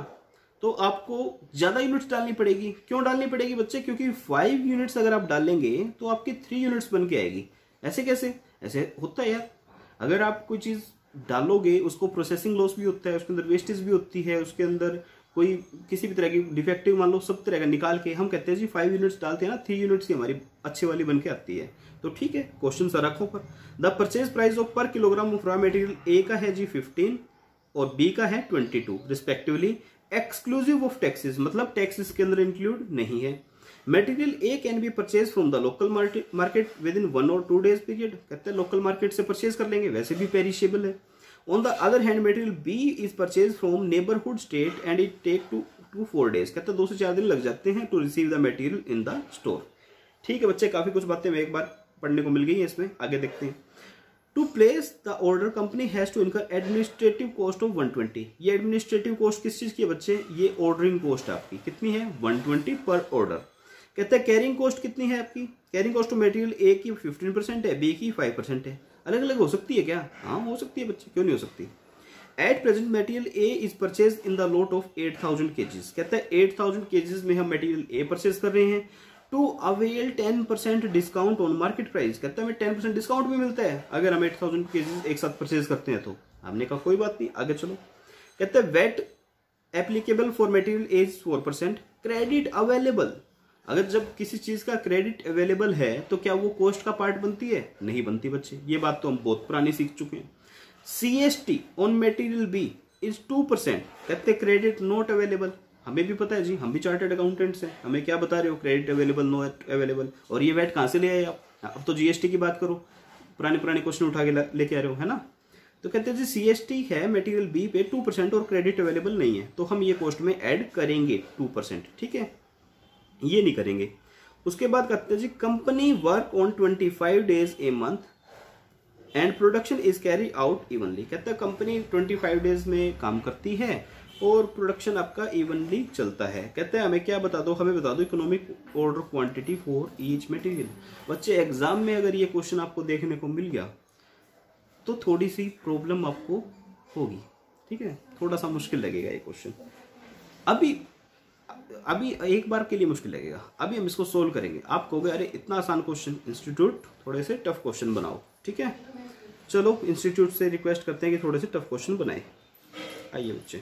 तो आपको ज्यादा यूनिट्स डालनी पड़ेगी। क्यों डालनी पड़ेगी बच्चे, क्योंकि 5 यूनिट्स अगर आप डालेंगे तो आपकी 3 यूनिट्स बन के आएगी। ऐसे कैसे, ऐसे होता है यार, अगर आप कोई चीज डालोगे उसको प्रोसेसिंग लॉस भी होता है, उसके अंदर वेस्टेज भी होती है, उसके अंदर कोई किसी भी तरह की डिफेक्टिव मान लो सब तरह का निकाल के हम कहते हैं जी 5 यूनिट्स डालते हैं ना, 3 यूनिट्स की हमारी अच्छी वाली बन के आती है। तो ठीक है, क्वेश्चन सर रखो पर। द परचेज प्राइस ऑफ पर किलोग्राम ऑफ रॉ मटेरियल ए का है जी 15 और बी का है 22 रिस्पेक्टिवली, एक्सक्लूसिव ऑफ टैक्सेस, मतलब टैक्सेस के अंदर इंक्लूड नहीं है। Material A can be purchase from the local market with in 1 or 2 days period, कहते हैं लोकल मार्केट से परचेज कर लेंगे, वैसे भी पेरिशेबल है। On the other hand material B is purchase from neighbourhood state and it take 2 to 4 days, कहते हैं 2 से 4 दिन लग जाते हैं to receive the material in the store. ठीक है बच्चे, काफी कुछ बातें एक बार पढ़ने को मिल गई है इसमें, आगे देखते हैं। To place the order company has to incur administrative cost of 120। ये एडमिनिस्ट्रेटिव कॉस्ट किस चीज की है बच्चे, ये ऑर्डरिंग कॉस्ट आपकी कितनी है 120 पर ऑर्डर। कहते हैं कैरिंग कॉस्ट कितनी है आपकी, carrying cost of material A की 15% है, बी की 5% है। अलग अलग हो सकती है क्या, हाँ हो सकती है बच्चे, क्यों नहीं हो सकती। At present material A is purchase in the lot of 8,000 kgs, कहता है 8,000 kgs में हम मटेरियल ए परचेज कर रहे हैं। To avail 10% discount on market price, कहता है हमें 10% डिस्काउंट भी मिलता है अगर हम 8,000 kgs एक साथ परचेज करते हैं। तो हमने कहा कोई बात नहीं, आगे चलो। कहते हैं VAT applicable for material A is 4%, credit available, अगर जब किसी चीज का क्रेडिट अवेलेबल है तो क्या वो कॉस्ट का पार्ट बनती है, नहीं बनती बच्चे, ये बात तो हम बहुत पुरानी सीख चुके हैं। CST on material B is 2%, कहते हैं क्रेडिट नॉट अवेलेबल, हमें भी पता है जी, हम भी चार्टर्ड अकाउंटेंट्स हैं, हमें क्या बता रहे हो क्रेडिट अवेलेबल नॉट अवेलेबल। और ये वेट कहां से ले आए आप, अब तो GST की बात करो, पुराने क्वेश्चन उठा के लेके आ रहे हो, है ना। तो कहते हैं जी CST है मटेरियल बी पे 2% और क्रेडिट अवेलेबल नहीं है, तो हम ये कॉस्ट में ऐड करेंगे 2%, ठीक है, ये नहीं करेंगे। उसके बाद कहते हैं जी company work on 25 days a month and production is carry out evenly, कहता है कंपनी 25 days में काम करती है और प्रोडक्शन आपका इवनली चलता है। कहते हैं हमें क्या बता दो, हमें बता दो economic order quantity for each material. बच्चे एग्जाम में अगर ये क्वेश्चन आपको देखने को मिल गया तो थोड़ी सी प्रॉब्लम आपको होगी, ठीक है, थोड़ा सा मुश्किल लगेगा ये क्वेश्चन। अभी एक बार के लिए मुश्किल लगेगा, अभी हम इसको सोल्व करेंगे। आप कहोगे अरे इतना आसान क्वेश्चन, इंस्टीट्यूट थोड़े से टफ क्वेश्चन बनाओ, ठीक है। चलो इंस्टीट्यूट से रिक्वेस्ट करते हैं कि थोड़े से टफ क्वेश्चन बनाए। आइए बच्चे,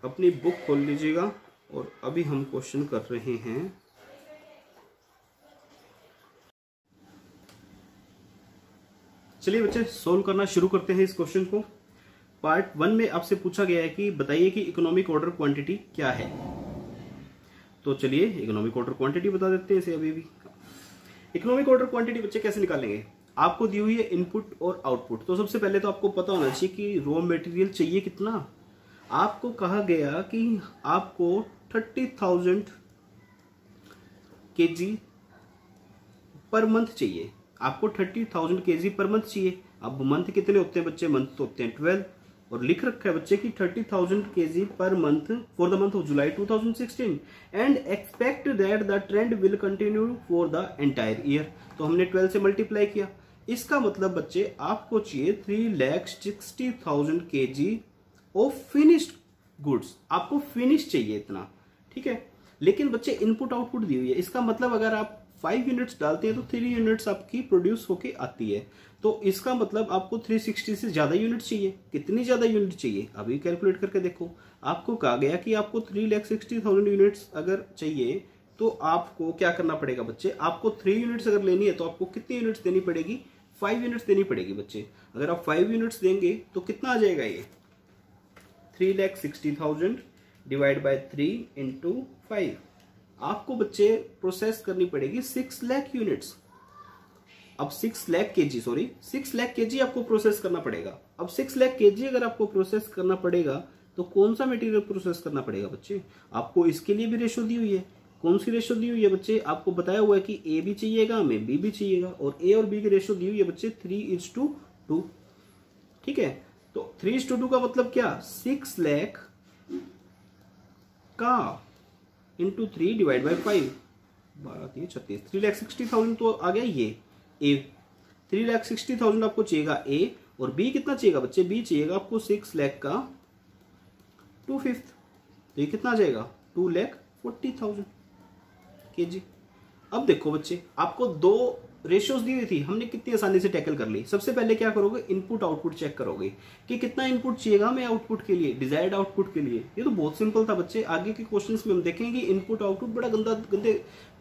अपनी बुक खोल लीजिएगा और अभी हम क्वेश्चन कर रहे हैं। चलिए बच्चे सोल्व करना शुरू करते हैं इस क्वेश्चन को। पार्ट 1 में आपसे पूछा गया है कि बताइए कि इकोनॉमिक ऑर्डर क्वांटिटी क्या है। तो चलिए इकोनॉमिक ऑर्डर क्वांटिटी बता देते हैं इसे अभी भी। इकोनॉमिक ऑर्डर क्वांटिटी बच्चे कैसे निकालेंगे, आपको दी हुई है इनपुट और आउटपुट। तो सबसे पहले तो आपको पता होना चाहिए कि रॉ मटेरियल चाहिए कितना। आपको कहा गया कि आपको 30,000 kg पर मंथ चाहिए, आपको 30,000 kg पर मंथ चाहिए। अब मंथ कितने होते हैं बच्चे, मंथ तो होते हैं 12, और लिख रखा है बच्चे कि 30,000 kg per month for the month of July 2016 and expect that the trend will continue for the entire year. तो हमने 12 से मल्टीप्लाई किया, इसका मतलब बच्चे आपको चाहिए 3,60,000 kg ऑफ फिनिश्ड गुड्स, आपको फिनिश चाहिए इतना, ठीक है। लेकिन बच्चे इनपुट आउटपुट दी हुई है, इसका मतलब अगर आप 5 यूनिट्स डालते हैं तो 3 यूनिट्स आपकी प्रोड्यूस होके आती है। तो इसका मतलब आपको 360 से ज्यादा यूनिट चाहिए। कितनी ज्यादा यूनिट चाहिए अभी कैलकुलेट करके देखो। आपको कहा गया कि आपको 3,60,000 यूनिट्स अगर चाहिए तो आपको क्या करना पड़ेगा बच्चे, आपको 3 यूनिट्स अगर लेनी है तो आपको कितनी यूनिट्स देनी पड़ेगी, 5 यूनिट्स देनी पड़ेगी बच्चे। अगर आप 5 यूनिट्स देंगे तो कितना आ जाएगा, ये 3,60,000 डिवाइड बाय 3 इंटू 5। आपको बच्चे प्रोसेस करनी पड़ेगी 6 लाख यूनिट्स। अब 6 lakh KG, sorry 6 lakh KG आपको प्रोसेस करना पड़ेगा। अब 6 लाख केजी अगर आपको प्रोसेस करना पड़ेगा तो कौन सा मटेरियल प्रोसेस करना पड़ेगा बच्चे, आपको इसके लिए भी रेशो दी हुई है। कौन सी रेशो दी हुई है बच्चे, आपको बताया हुआ है कि ए भी चाहिएगा हमें, बी भी चाहिएगा, और ए और बी की रेशो दी हुई है बच्चे 3:2। ठीक है, तो 3:2 का मतलब क्या, 6 लाख का इंटू 3 डिवाइड बाई 5, 12×3 = 36, 3,60,000 तो आ गया ये ए। 3,60,000 आपको चाहिएगा ए, और बी कितना चाहिएगा बच्चे, बी चाहिएगा आपको 6 लाख का 2/5, तो ये कितना आ जाएगा 2,40,000 केजी। अब देखो बच्चे, आपको 2 रेशियोज दी हुई थी, हमने कितनी आसानी से टैकल कर ली। सबसे पहले क्या करोगे, इनपुट आउटपुट चेक करोगे कि कितना इनपुट चाहिएगा हमें आउटपुट के लिए, डिजायर्ड आउटपुट के लिए। ये तो बहुत सिंपल था बच्चे। आगे के क्वेश्चंस में हम देखेंगे इनपुट आउटपुट बड़ा गंदे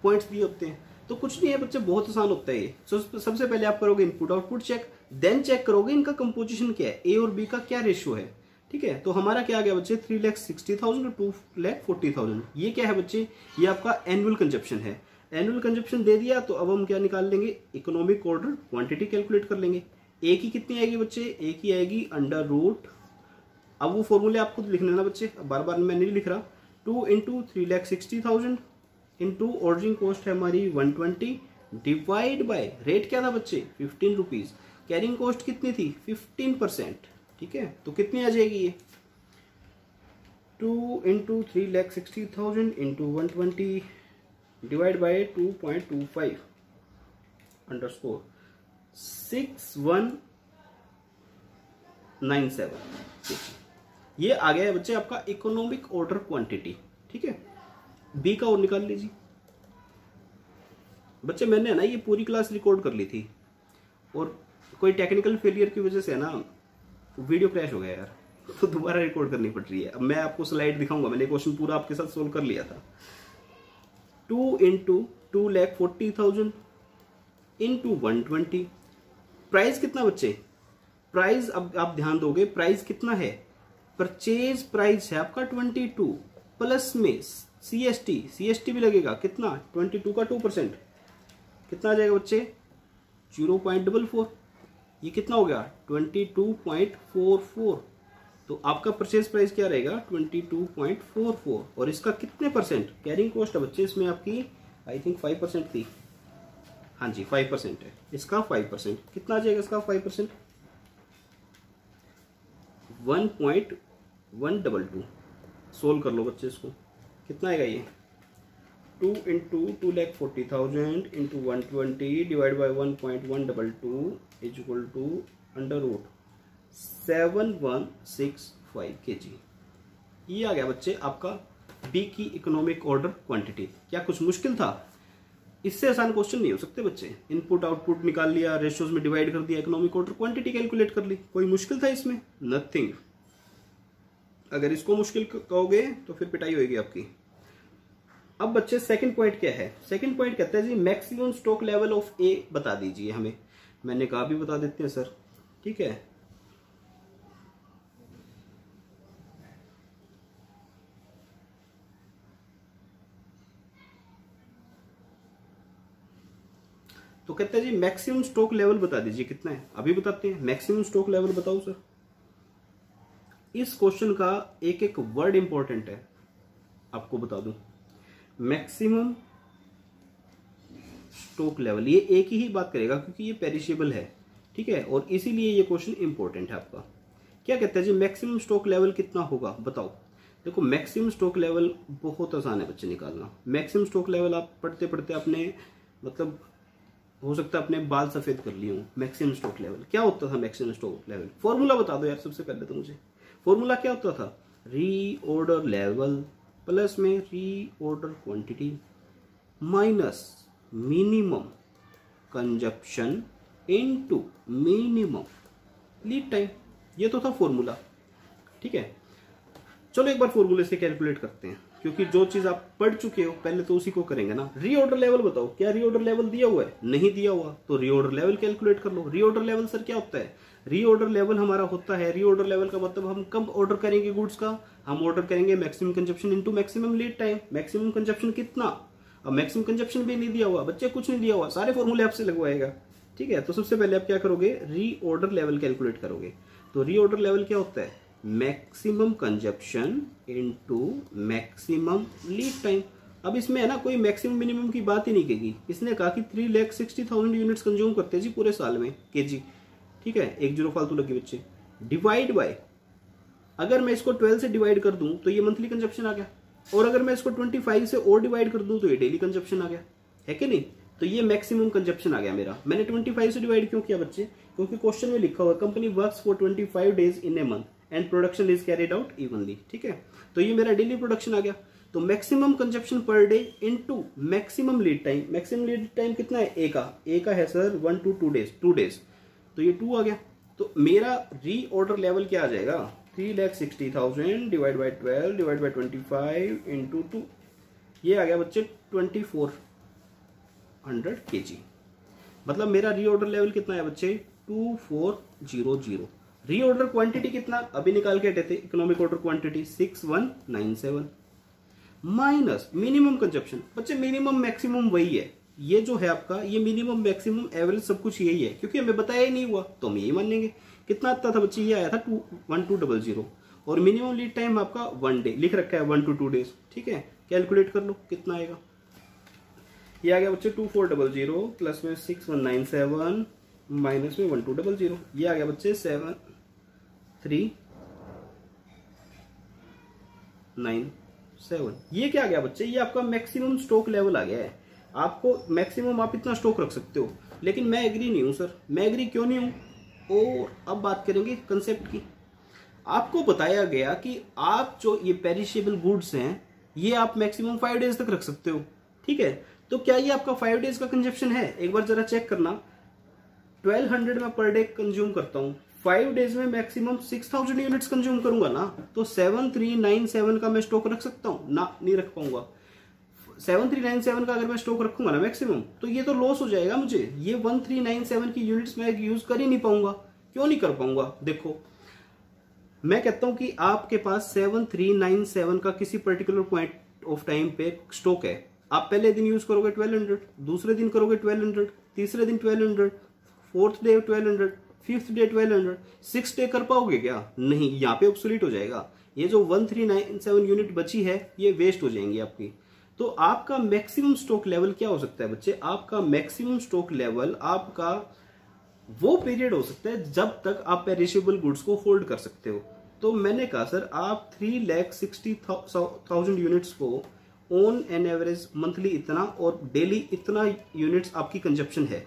पॉइंट्स दिए होते हैं, तो कुछ नहीं है बच्चे, बहुत आसान होता है ये। सबसे पहले आप करोगे input output check, then check करोगे इनका कंपोजिशन क्या है, ए और बी का क्या रेशियो है। ठीक है, तो हमारा क्या आ गया बच्चे, 3,60,000 और 2,40,000। ये क्या है बच्चे, ये आपका एनुअल कंजप्शन है। एनुअल कंजप्शन दे दिया तो अब हम क्या निकाल लेंगे, इकोनॉमिक ऑर्डर क्वांटिटी कैलकुलेट कर लेंगे। ए की कितनी आएगी बच्चे, ए की आएगी √। अब वो फॉर्मूले आपको लिख लेना बच्चे, बार बार मैं नहीं लिख रहा। 2 × 3,60,000 इंटू ऑर्डरिंग कॉस्ट है हमारी 120 डिवाइड बाय रेट क्या था बच्चे, 15 रुपीज। कैरिंग कॉस्ट कितनी थी, 15%। ठीक है, तो कितनी आ जाएगी ये, 2 × 3,60,000 इंटू 120 डिवाइड बाय 2.25 _ 6197। ये आ गया है बच्चे आपका इकोनॉमिक ऑर्डर क्वांटिटी। ठीक है, बी का और निकाल लीजिए बच्चे। मैंने ना ये पूरी क्लास रिकॉर्ड कर ली थी, और कोई टेक्निकल फेलियर की वजह से ना वीडियो क्रैश हो गया यार, तो दोबारा रिकॉर्ड करनी पड़ रही है। अब मैं आपको स्लाइड दिखाऊंगा, मैंने क्वेश्चन पूरा आपके साथ सोल्व कर लिया था। 2 × 2,40,000 इंटू 120। प्राइस कितना बच्चे, प्राइस अब आप ध्यान दोगे, प्राइस कितना है, परचेज प्राइस है आपका 22 प्लस में सीएसटी भी लगेगा, कितना 22 का 2%, कितना आ जाएगा बच्चे 0.44। ये कितना हो गया 22.44। तो आपका परचेज प्राइस क्या रहेगा 22.44, और इसका कितने परसेंट कैरिंग कॉस्ट है बच्चे, इसमें आपकी आई थिंक 5% थी। हाँ जी 5% है, इसका 5% कितना आ जाएगा, इसका 5% 1.122। सोल्व कर लो बच्चे इसको, कितना आएगा ये 2 × 2,40,000 इंटू 120 डिवाइड बाई 1.122 = √7165 kg। ये आ गया बच्चे आपका बी की इकोनॉमिक ऑर्डर क्वांटिटी। क्या कुछ मुश्किल था, इससे आसान क्वेश्चन नहीं हो सकते बच्चे। इनपुट आउटपुट निकाल लिया, रेशियोज में डिवाइड कर दिया, इकोनॉमिक ऑर्डर क्वांटिटी कैलकुलेट कर ली, कोई मुश्किल था इसमें, नथिंग। अगर इसको मुश्किल कहोगे तो फिर पिटाई होगी आपकी। अब बच्चे सेकंड पॉइंट क्या है, सेकंड पॉइंट कहता है जी मैक्सिमम स्टॉक लेवल ऑफ ए बता दीजिए हमें। मैंने कहा भी बता देते हैं सर, ठीक है। तो कहते हैं जी मैक्सिमम स्टॉक लेवल बता दीजिए कितना है। अभी बताते हैं, मैक्सिमम स्टॉक लेवल बताओ सर। इस क्वेश्चन का एक एक वर्ड इंपॉर्टेंट है, आपको बता दूं। मैक्सिमम स्टॉक लेवल, ये एक ही बात करेगा क्योंकि ये पेरिशेबल है, ठीक है, और इसीलिए ये क्वेश्चन इंपॉर्टेंट है आपका। क्या कहता है जी मैक्सिमम स्टॉक लेवल कितना होगा बताओ। देखो मैक्सिमम स्टॉक लेवल बहुत आसान है बच्चे निकालना। मैक्सिमम स्टॉक लेवल आप पढ़ते पढ़ते अपने मतलब हो सकता है अपने बाल सफेद कर लिए हो। मैक्सिमम स्टॉक लेवल क्या होता था, मैक्सिमम स्टॉक लेवल फॉर्मूला बता दो यार सबसे पहले तो मुझे। फॉर्मूला क्या होता था, रीऑर्डर लेवल प्लस में reorder quantity minus minimum consumption into minimum lead time. ये तो था फॉर्मूला, ठीक है। चलो एक बार फॉर्मूले से कैलकुलेट करते हैं। क्योंकि जो चीज आप पढ़ चुके हो पहले तो उसी को करेंगे ना। रीऑर्डर लेवल बताओ, क्या रीऑर्डर लेवल दिया हुआ है? नहीं दिया हुआ, तो रीऑर्डर लेवल कैलकुलेट कर लो। रीऑर्डर लेवल सर क्या होता है? रीऑर्डर लेवल हमारा होता है, रीऑर्डर लेवल का मतलब हम कब ऑर्डर करेंगे गुड्स का? हम ऑर्डर करेंगे maximum consumption into maximum lead time. Maximum consumption कितना? अब मैक्सिमम कंजप्शन भी नहीं दिया हुआ बच्चे, कुछ नहीं दिया हुआ, सारे फॉर्मूले आपसे लगवाएगा। ठीक है, तो सबसे पहले आप क्या करोगे? रीऑर्डर लेवल कैलकुलेट करोगे। तो रीऑर्डर लेवल क्या होता है? Maximum consumption into maximum lead time. अब इसमें है ना कोई मैक्सिमम मिनिमम की बात ही नहीं कही। इसने कहा कि 3,60,000 यूनिट्स कंज्यूम करते हैं जी पूरे साल में, केजी। ठीक है, 1 जीरो फालतू लगे बच्चे। डिवाइड बाय, अगर मैं इसको 12 से डिवाइड कर दूं तो ये मंथली कंजप्शन आ गया, और अगर मैं इसको 25 से और डिवाइड कर दूं तो ये डेली कंजप्शन आ गया, है कि नहीं? तो ये मैक्सिमम कंजप्शन आ गया मेरा। मैंने 25 से डिवाइड क्यों किया बच्चे? क्योंकि क्वेश्चन में लिखा हुआ company works for 25 days in A month and production is carried out evenly. ठीक है, तो ये मेरा डेली प्रोडक्शन आ गया। तो maximum consumption per day into maximum lead time. Maximum lead time कितना है? ए का है सर 1 to 2 डेज, तो ये 2 आ गया। तो मेरा रीऑर्डर लेवल क्या आ जाएगा? 3,60,000 divide by 12 divide by 25 into 2, ये आ गया बच्चे 2400 kg। मतलब मेरा रीऑर्डर लेवल कितना है बच्चे? 2400। रीऑर्डर क्वांटिटी कितना अभी निकाल के हटे थे? Economic order quantity 6197 minus minimum consumption. बच्चे मिनिमम मैक्सिमम वही है, ये जो है आपका, ये मिनिमम मैक्सिमम एवरेज सब कुछ यही है, क्योंकि हमें बताया ही नहीं हुआ तो हम यही मानेंगे। कितना आता था बच्चे? ये आया था 1200, और मिनिमम लीड टाइम आपका 1 डे लिख रखा है, 1 to 2 डेज। ठीक है, कैलकुलेट कर लो कितना आएगा। ये आ गया बच्चे 2400 प्लस में 6197 माइनस में 1200, ये आ गया बच्चे 7397। ये क्या आ गया बच्चे? ये आपका मैक्सिमम स्टॉक लेवल आ गया है। आपको मैक्सिमम आप इतना स्टॉक रख सकते हो, लेकिन मैं एग्री नहीं हूं सर। मैं एग्री क्यों नहीं हूं? और अब बात करेंगे कंसेप्ट की। आपको बताया गया कि आप जो ये पेरिशेबल गुड्स हैं ये आप मैक्सिमम 5 डेज तक रख सकते हो। ठीक है, तो क्या ये आपका 5 डेज का कंजप्शन है? एक बार जरा चेक करना। 1200 में पर डे कंज्यूम करता हूं, 5 डेज में मैक्सिमम 6000 यूनिट्स कंज्यूम करूंगा ना, तो 7397 का मैं स्टॉक रख सकता हूं ना? नहीं रख पाऊंगा। 7397 का अगर मैं स्टॉक रखूंगा ना मैक्सिमम, तो ये तो लॉस हो जाएगा मुझे। ये 1397 की यूनिट्स मैं यूज कर ही नहीं पाऊंगा। क्यों नहीं कर पाऊंगा? देखो, मैं कहता हूं कि आपके पास 7397 का किसी पर्टिकुलर पॉइंट ऑफ टाइम पे स्टॉक है। आप पहले दिन यूज करोगे 1200, दूसरे दिन करोगे 1200, तीसरे दिन 1200, 4th day 1200, 5th day 1200, 6th day कर पाओगे क्या? नहीं, यहाँ पे ऑब्सोलीट हो जाएगा। ये जो 1397 यूनिट बची है ये वेस्ट हो जाएंगी आपकी। तो आपका मैक्सिमम स्टॉक लेवल क्या हो सकता है बच्चे? आपका मैक्सिमम स्टॉक लेवल आपका वो पीरियड हो सकता है जब तक आप पेरिशेबल गुड्स को होल्ड कर सकते हो। तो मैंने कहा सर आप 3,60,000 यूनिट्स को ऑन एन एवरेज मंथली इतना और डेली इतना यूनिट्स आपकी कंजप्शन है।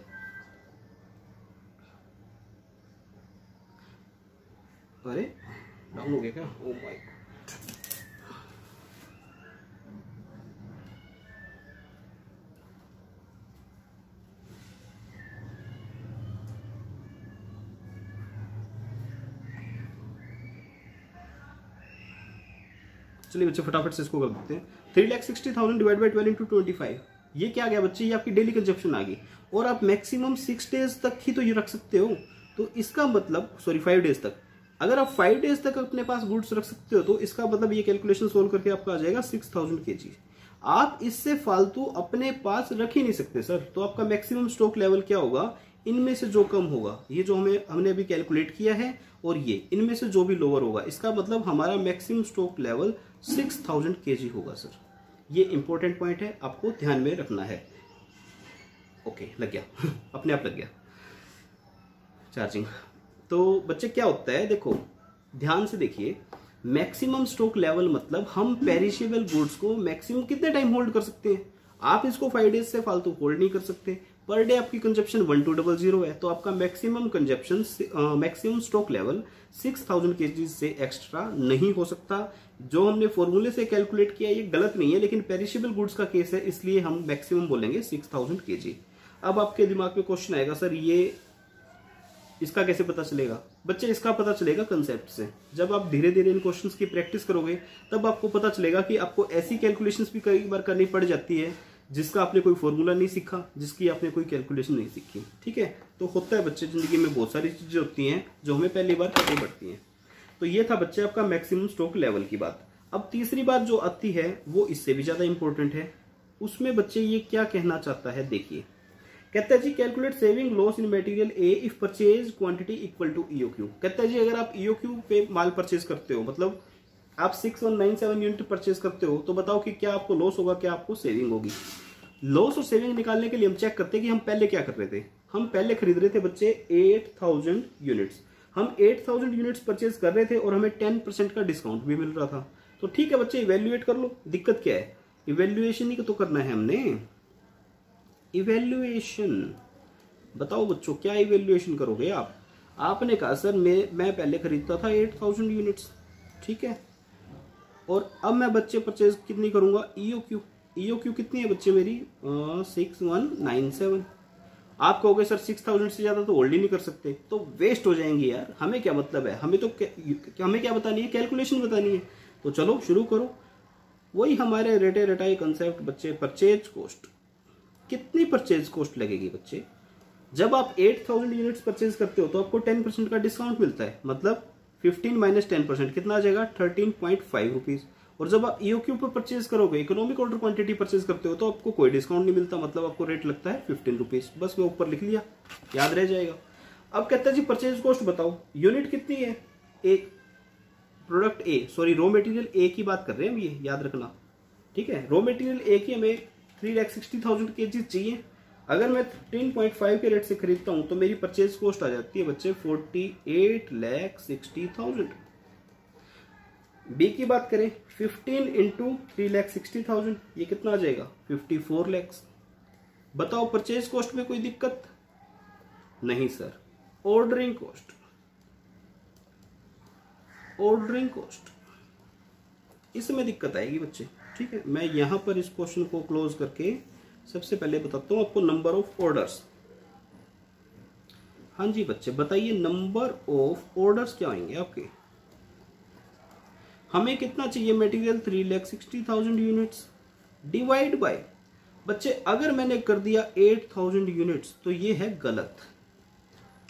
अरे डाउन हो गया क्या? Oh my God. चलिए बच्चे फटाफट से इसको कर देते हैं। 3,60,000 डिवाइड बाई 12 इंटू 25, ये क्या आ गया बच्चे? ये आपकी डेली कंजप्शन आ गई। और आप मैक्सिमम 6 डेज तक ही तो ये रख सकते हो। तो इसका मतलब 5 डेज तक, अगर आप 5 डेज तक अपने पास गुड्स रख सकते हो तो इसका मतलब ये कैलकुलेशन सोल्व करके आपका आ जाएगा 6000 kg। आप इससे फालतू अपने पास रख ही नहीं सकते सर। तो आपका मैक्सिमम स्टॉक लेवल क्या होगा? इनमें से जो कम होगा, ये जो हमने अभी कैलकुलेट किया है, और ये इनमें से जो भी लोअर होगा, इसका मतलब हमारा मैक्सिमम स्टॉक लेवल 6000 kg होगा सर। ये इंपॉर्टेंट पॉइंट है, आपको ध्यान में रखना है। ओके, लग गया अपने आप लग गया चार्जिंग। तो बच्चे क्या होता है, देखो ध्यान से देखिए, मैक्सिमम स्टॉक लेवल मतलब हम पेरिशेबल गुड्स को मैक्सिमम कितने टाइम होल्ड कर सकते हैं। आप इसको 5 डेज से फालतू होल्ड नहीं कर सकते। पर डे आपकी कंजप्शन 1200 है, तो आपका maximum consumption maximum stock level 6000 kg से एक्स्ट्रा नहीं हो सकता। जो हमने फॉर्मूले से कैलकुलेट किया ये गलत नहीं है, लेकिन पेरिशेबल गुड्स का केस है इसलिए हम मैक्सिमम बोलेंगे 6000 kg। अब आपके दिमाग में क्वेश्चन आएगा, सर ये इसका कैसे पता चलेगा बच्चे? इसका पता चलेगा कंसेप्ट से। जब आप धीरे धीरे इन क्वेश्चंस की प्रैक्टिस करोगे तब आपको पता चलेगा कि आपको ऐसी कैलकुलेशंस भी कई बार करनी पड़ जाती है जिसका आपने कोई फॉर्मूला नहीं सीखा, जिसकी आपने कोई कैलकुलेशन नहीं सीखी। ठीक है, तो होता है बच्चे, जिंदगी में बहुत सारी चीजें होती हैं जो हमें पहली बार करनी पड़ती हैं। तो ये था बच्चे आपका मैक्सिमम स्टॉक लेवल की बात। अब तीसरी बात जो आती है वो इससे भी ज्यादा इंपॉर्टेंट है। उसमें बच्चे ये क्या कहना चाहता है, देखिए, कहता है जी calculate saving loss in material A if purchase quantity equal to EOQ. कहता है जी अगर आप ईओक्यू पे माल परचेज करते हो, मतलब आप 6197 यूनिट परचेज करते हो, तो बताओ कि क्या आपको लॉस होगा, क्या आपको सेविंग होगी। लॉस और सेविंग निकालने के लिए हम चेक करते हैं कि हम पहले क्या कर रहे थे। हम पहले खरीद रहे थे बच्चे 8000 यूनिट्स। हम 8000 यूनिट्स परचेज कर रहे थे और हमें 10% का डिस्काउंट भी मिल रहा था। तो ठीक है बच्चे, इवेल्युएट कर लो, दिक्कत क्या है, इवेल्युएशन ही तो करना है हमने। इवेल्युएशन बताओ बच्चों, क्या इवेल्युएशन करोगे आप? आपने कहा सर मैं पहले खरीदता था 8000 यूनिट्स, ठीक है, और अब मैं बच्चे परचेज कितनी करूंगा, ईओक्यू। ईओक्यू कितनी है बच्चे मेरी, 6197। आप कहोगे सर 6000 से ज्यादा तो होल्ड ही नहीं कर सकते, तो वेस्ट हो जाएंगे यार। हमें क्या मतलब है, हमें तो हमें क्या बतानी है, कैलकुलेशन बतानी है। तो चलो शुरू करो। वही हमारे रेटे रटाई कंसेप्ट बच्चे, परचेज कॉस्ट। कितनी परचेज कॉस्ट लगेगी बच्चे? जब आप 8000 यूनिट्स परचेज करते हो तो आपको 10% का डिस्काउंट मिलता है, मतलब 15 माइनस 10% कितना आ जाएगा, 13.5 रुपीज। और जब आप ईओक्यू पर परचेज करोगे, इकोनॉमिक ऑर्डर क्वांटिटी परचेज करते हो, तो आपको कोई डिस्काउंट नहीं मिलता, मतलब आपको रेट लगता है 15 रुपीज। बस मैं ऊपर लिख लिया, याद रह जाएगा। अब कहता है जी परचेज कॉस्ट बताओ, यूनिट कितनी है, एक प्रोडक्ट ए, सॉरी रॉ मटेरियल ए की बात कर रहे हैं हम, ये याद रखना, ठीक है। रॉ मटेरियल ए की हमें 3,60,000 केजी चाहिए। अगर मैं 13.5 के रेट से खरीदता हूं तो मेरी परचेज कॉस्ट आ जाती है बच्चे 48,60,000। बी की बात करें, 15 इंटू 3,60,000, ये कितना आ जाएगा, 54 लाख। बताओ परचेज कॉस्ट में कोई दिक्कत नहीं sir. Ordering cost, ordering cost, इसमें दिक्कत आएगी बच्चे, ठीक है। मैं यहां पर इस क्वेश्चन को क्लोज करके सबसे पहले बताता हूं आपको नंबर ऑफ ऑर्डर्स। हाँ जी बच्चे बताइए, नंबर ऑफ ऑर्डर्स क्या आएंगे आपके? हमें कितना चाहिए मटेरियल, 3,60,000 यूनिट्स, डिवाइड बाय बच्चे, अगर मैंने कर दिया 8,000 यूनिट्स तो ये है गलत।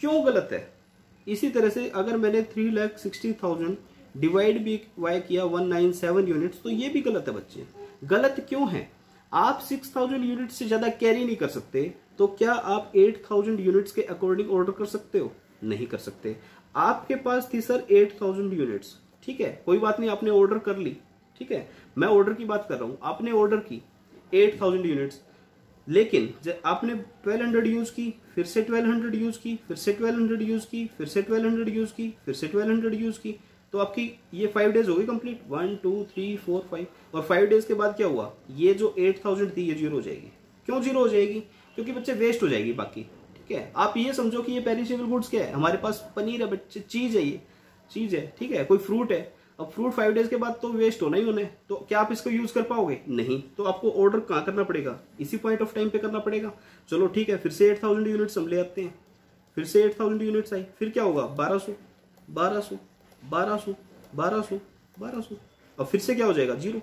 क्यों गलत है? इसी तरह से अगर मैंने 3,60,000 डिवाइड भी बाय किया 197 यूनिट्स तो ये भी गलत है बच्चे। गलत क्यों है? आप 6,000 यूनिट से ज्यादा कैरी नहीं कर सकते, तो क्या आप 8,000 यूनिट्स के अकॉर्डिंग ऑर्डर कर सकते हो? नहीं कर सकते। आपके पास थी सर 8,000 यूनिट्स, ठीक है, कोई बात नहीं, आपने ऑर्डर कर ली, ठीक है, मैं ऑर्डर की बात कर रहा हूं। आपने ऑर्डर की 8,000 यूनिट्स, लेकिन जब आपने 1200 यूज की, फिर से 1200 यूज की, फिर से 1200 यूज की, फिर से 1200 यूज की, फिर से 1200 यूज की, तो आपकी ये 5 डेज हो गई कंप्लीट, 1 2 3 4 5। और 5 डेज के बाद क्या हुआ, ये जो 8,000 थी ये जीरो हो जाएगी। क्यों जीरो हो जाएगी? क्योंकि बच्चे वेस्ट हो जाएगी बाकी, ठीक है। आप ये समझो कि ये पेरिशेबल गुड्स क्या है, हमारे पास पनीर है बच्चे, चीज है, ये चीज है, ठीक है, कोई फ्रूट है। अब फ्रूट 5 डेज के बाद तो वेस्ट होना ही होना है, तो क्या आप इसको यूज कर पाओगे? नहीं। तो आपको ऑर्डर कहाँ करना पड़ेगा, इसी पॉइंट ऑफ टाइम पे करना पड़ेगा। चलो ठीक है, फिर से 8,000 यूनिट्स हम ले आते हैं, फिर से 8,000 यूनिट्स आई, फिर क्या होगा, 1200 1200 1200 1200 1200, और फिर से क्या हो जाएगा, जीरो।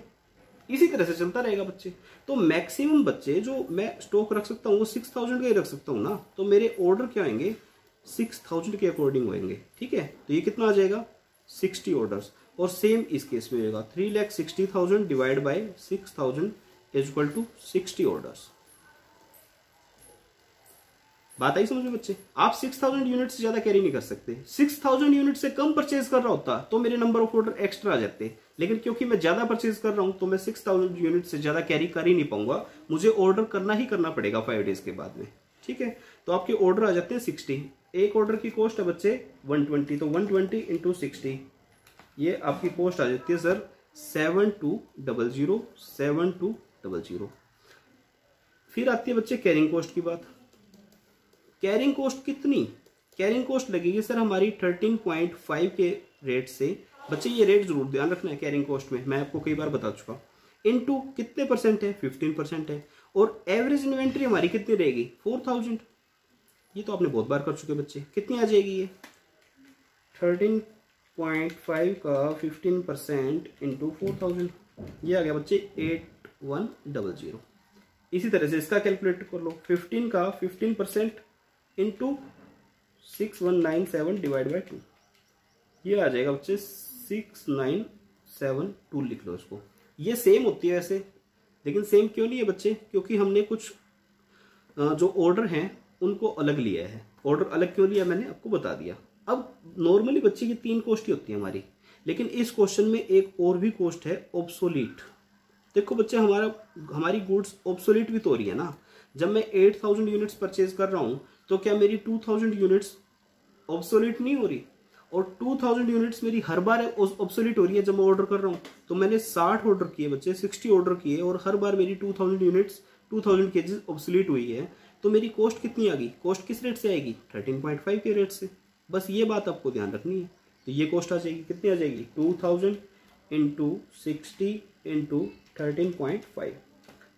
इसी तरह से चलता रहेगा बच्चे। तो मैक्सिमम बच्चे जो मैं स्टॉक रख सकता हूँ वो 6,000 का ही रख सकता हूँ ना, तो मेरे ऑर्डर क्या आएंगे, 6,000 के अकॉर्डिंग होंगे, ठीक है। तो ये कितना आ जाएगा, 60 ऑर्डर्स। और सेम इस केस में होगा 3,60,000 divide by 6,000 is equal to 60 orders. बात आई समझ में बच्चे? आप 6,000 यूनिट से ज्यादा कैरी नहीं कर सकते। 6,000 यूनिट से कम परचेज कर रहा होता तो मेरे नंबर ऑफ ऑर्डर एक्स्ट्रा आ जाते, लेकिन क्योंकि मैं ज्यादा परचेज कर रहा हूं तो मैं 6,000 यूनिट से ज्यादा कैरी कर ही नहीं पाऊंगा, मुझे ऑर्डर करना ही करना पड़ेगा 5 डेज के बाद में, ठीक है। तो आपके ऑर्डर आ जाते हैं 60। एक ऑर्डर की कॉस्ट है बच्चे 120, तो 120 इंटू 60, ये आपकी कॉस्ट आ जाती है सर 7200 7200। फिर आती है बच्चे कैरिंग कॉस्ट की बात। कैरिंग कॉस्ट कितनी, कैरिंग कॉस्ट लगेगी सर हमारी 13.5 के रेट से। बच्चे ये रेट जरूर ध्यान रखना है कैरिंग कॉस्ट में, मैं आपको कई बार बता चुका। इनटू कितने परसेंट है, 15% है। और एवरेज इन्वेंट्री हमारी कितनी रहेगी, 4,000। ये तो आपने बहुत बार कर चुके बच्चे। कितनी आ जाएगी ये? 13.5 का 15% इंटू 4000, ये आ गया बच्चे 8100। इसी तरह से इसका कैलकुलेट कर लो। 15 का 15% इंटू 6197 डिवाइड बाई 2, ये आ जाएगा बच्चे 6972 लिख लो इसको। ये सेम होती है ऐसे, लेकिन सेम क्यों नहीं है बच्चे? क्योंकि हमने कुछ जो ऑर्डर हैं उनको अलग लिया है। ऑर्डर अलग क्यों लिया मैंने आपको बता दिया। अब नॉर्मली बच्चे की 3 कॉस्ट ही होती है हमारी, लेकिन इस क्वेश्चन में एक और भी कॉस्ट है, ऑब्सोलीट। देखो बच्चे हमारी गुड्स ऑब्सोलीट भी तो हो रही है ना। जब मैं 8000 यूनिट्स परचेज कर रहा हूं तो क्या मेरी 2000 यूनिट्स ऑब्सोलीट नहीं हो रही? और 2000 यूनिट्स मेरी हर बार ऑब्सोलीट हो रही है जब मैं ऑर्डर कर रहा हूं। तो मैंने 60 ऑर्डर किए बच्चे, 60 ऑर्डर किए, और हर बार मेरी 2000 यूनिट्स 2000 केजीज ऑब्सोलीट हुई है। तो मेरी कॉस्ट कितनी आ गई? कॉस्ट किस रेट से आएगी? 13.5 के रेट से। बस ये बात आपको ध्यान रखनी है। तो ये कॉस्ट आ जाएगी, कितनी आ जाएगी? 2000 इंटू 60 इंटू 13.5,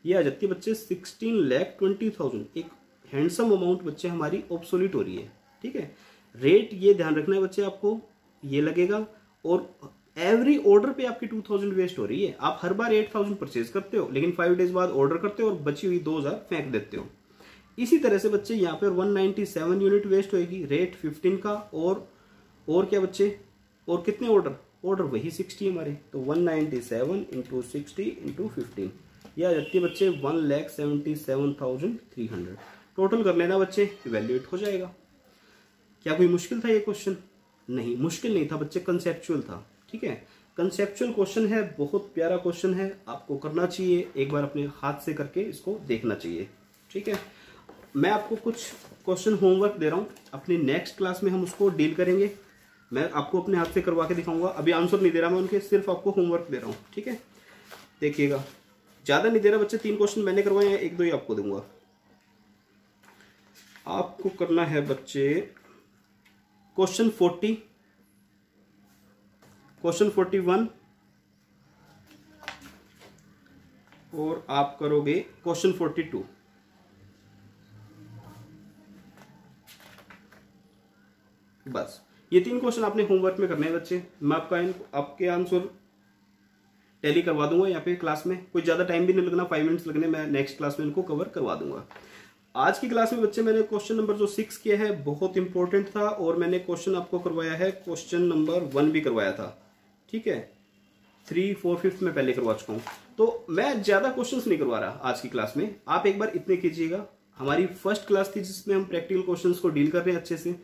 ये आ जाती है बच्चे 16,20,000। एक हैंडसम अमाउंट बच्चे हमारी ऑब्सोलीट हो रही है। ठीक है, रेट ये ध्यान रखना है बच्चे आपको, ये लगेगा। और एवरी ऑर्डर पे आपकी 2000 वेस्ट हो रही है। आप हर बार 8000 परचेज करते हो, लेकिन 5 डेज बाद ऑर्डर करते हो और बची हुई 2000 फेंक देते हो। इसी तरह से बच्चे यहाँ पे 197 यूनिट वेस्ट होएगी, रेट 15 का। और क्या बच्चे? और कितने ऑर्डर वही 60 हमारे। तो 197 इंटू 60 इंटू 15, ये आ जाती है बच्चे 1,77,300। टोटल कर लेना बच्चे, इवैल्यूएट हो जाएगा। क्या कोई मुश्किल था ये क्वेश्चन? नहीं, मुश्किल नहीं था बच्चे, कंसेप्चुअल था। ठीक है, कंसेप्चुअल क्वेश्चन है, बहुत प्यारा क्वेश्चन है, आपको करना चाहिए। एक बार अपने हाथ से करके इसको देखना चाहिए। ठीक है, मैं आपको कुछ क्वेश्चन होमवर्क दे रहा हूं, अपनी नेक्स्ट क्लास में हम उसको डील करेंगे। मैं आपको अपने हाथ से करवा के दिखाऊंगा। अभी आंसर नहीं दे रहा मैं उनके, सिर्फ आपको होमवर्क दे रहा हूं। ठीक है, देखिएगा, ज्यादा नहीं दे रहा बच्चे, 3 क्वेश्चन मैंने करवाए हैं, 1-2 ही आपको दूंगा। आपको करना है बच्चे क्वेश्चन 40, क्वेश्चन 41, और आप करोगे क्वेश्चन 42। बस ये 3 क्वेश्चन आपने होमवर्क में करने हैं बच्चे। मैं आपके आंसर टैली करवा दूंगा यहाँ पे क्लास में। कोई ज्यादा टाइम भी नहीं लगना, 5 मिनट्स लगने, मैं नेक्स्ट क्लास में इनको कवर करवा दूंगा। आज की क्लास में बच्चे मैंने क्वेश्चन नंबर जो 6 किया है, बहुत इंपॉर्टेंट था, और मैंने क्वेश्चन आपको करवाया है, क्वेश्चन नंबर 1 भी करवाया था। ठीक है, 3, 4, 5 में पहले करवा चुका हूँ। तो मैं ज्यादा क्वेश्चंस नहीं करवा रहा आज की क्लास में। आप एक बार इतने कीजिएगा। हमारी फर्स्ट क्लास थी जिसमें हम प्रैक्टिकल क्वेश्चंस को डील कर रहे हैं अच्छे से,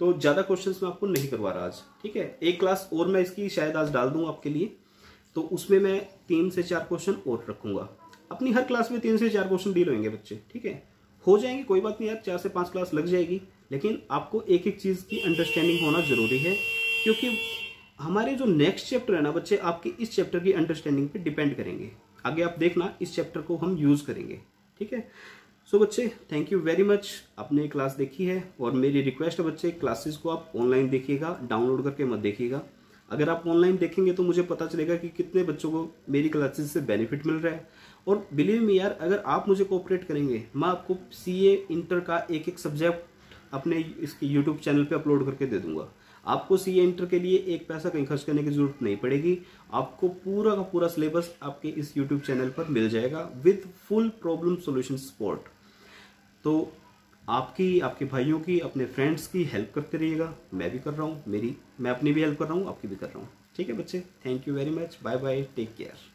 तो ज्यादा क्वेश्चंस मैं आपको नहीं करवा रहा आज। ठीक है, एक क्लास और मैं इसकी शायद आज डाल दूं आपके लिए, तो उसमें मैं 3 से 4 क्वेश्चन और रखूंगा। अपनी हर क्लास में 3 से 4 क्वेश्चन डील होंगे बच्चे। ठीक है, हो जाएंगे, कोई बात नहीं यार, 4 से 5 क्लास लग जाएगी, लेकिन आपको एक एक चीज की अंडरस्टैंडिंग होना जरूरी है। क्योंकि हमारे जो नेक्स्ट चैप्टर है ना बच्चे, आपके इस चैप्टर की अंडरस्टैंडिंग पे डिपेंड करेंगे। आगे आप देखना, इस चैप्टर को हम यूज करेंगे। ठीक है, सो बच्चे थैंक यू वेरी मच, आपने क्लास देखी है। और मेरी रिक्वेस्ट है बच्चे, क्लासेस को आप ऑनलाइन देखिएगा, डाउनलोड करके मत देखिएगा। अगर आप ऑनलाइन देखेंगे तो मुझे पता चलेगा कि कितने बच्चों को मेरी क्लासेस से बेनिफिट मिल रहा है। और बिलीव मी यार, अगर आप मुझे कोऑपरेट करेंगे, मैं आपको CA इंटर का एक सब्जेक्ट अपने इसके यूट्यूब चैनल पे अपलोड करके दे दूंगा। आपको CA इंटर के लिए एक पैसा कहीं खर्च करने की जरूरत नहीं पड़ेगी। आपको पूरा का पूरा सिलेबस आपके इस यूट्यूब चैनल पर मिल जाएगा with full problem solution support. तो आपके भाइयों की, अपने फ्रेंड्स की हेल्प करते रहिएगा। मैं भी कर रहा हूँ, मैं अपनी भी हेल्प कर रहा हूँ, आपकी भी कर रहा हूँ। ठीक है बच्चे, thank you very much, bye bye, take care.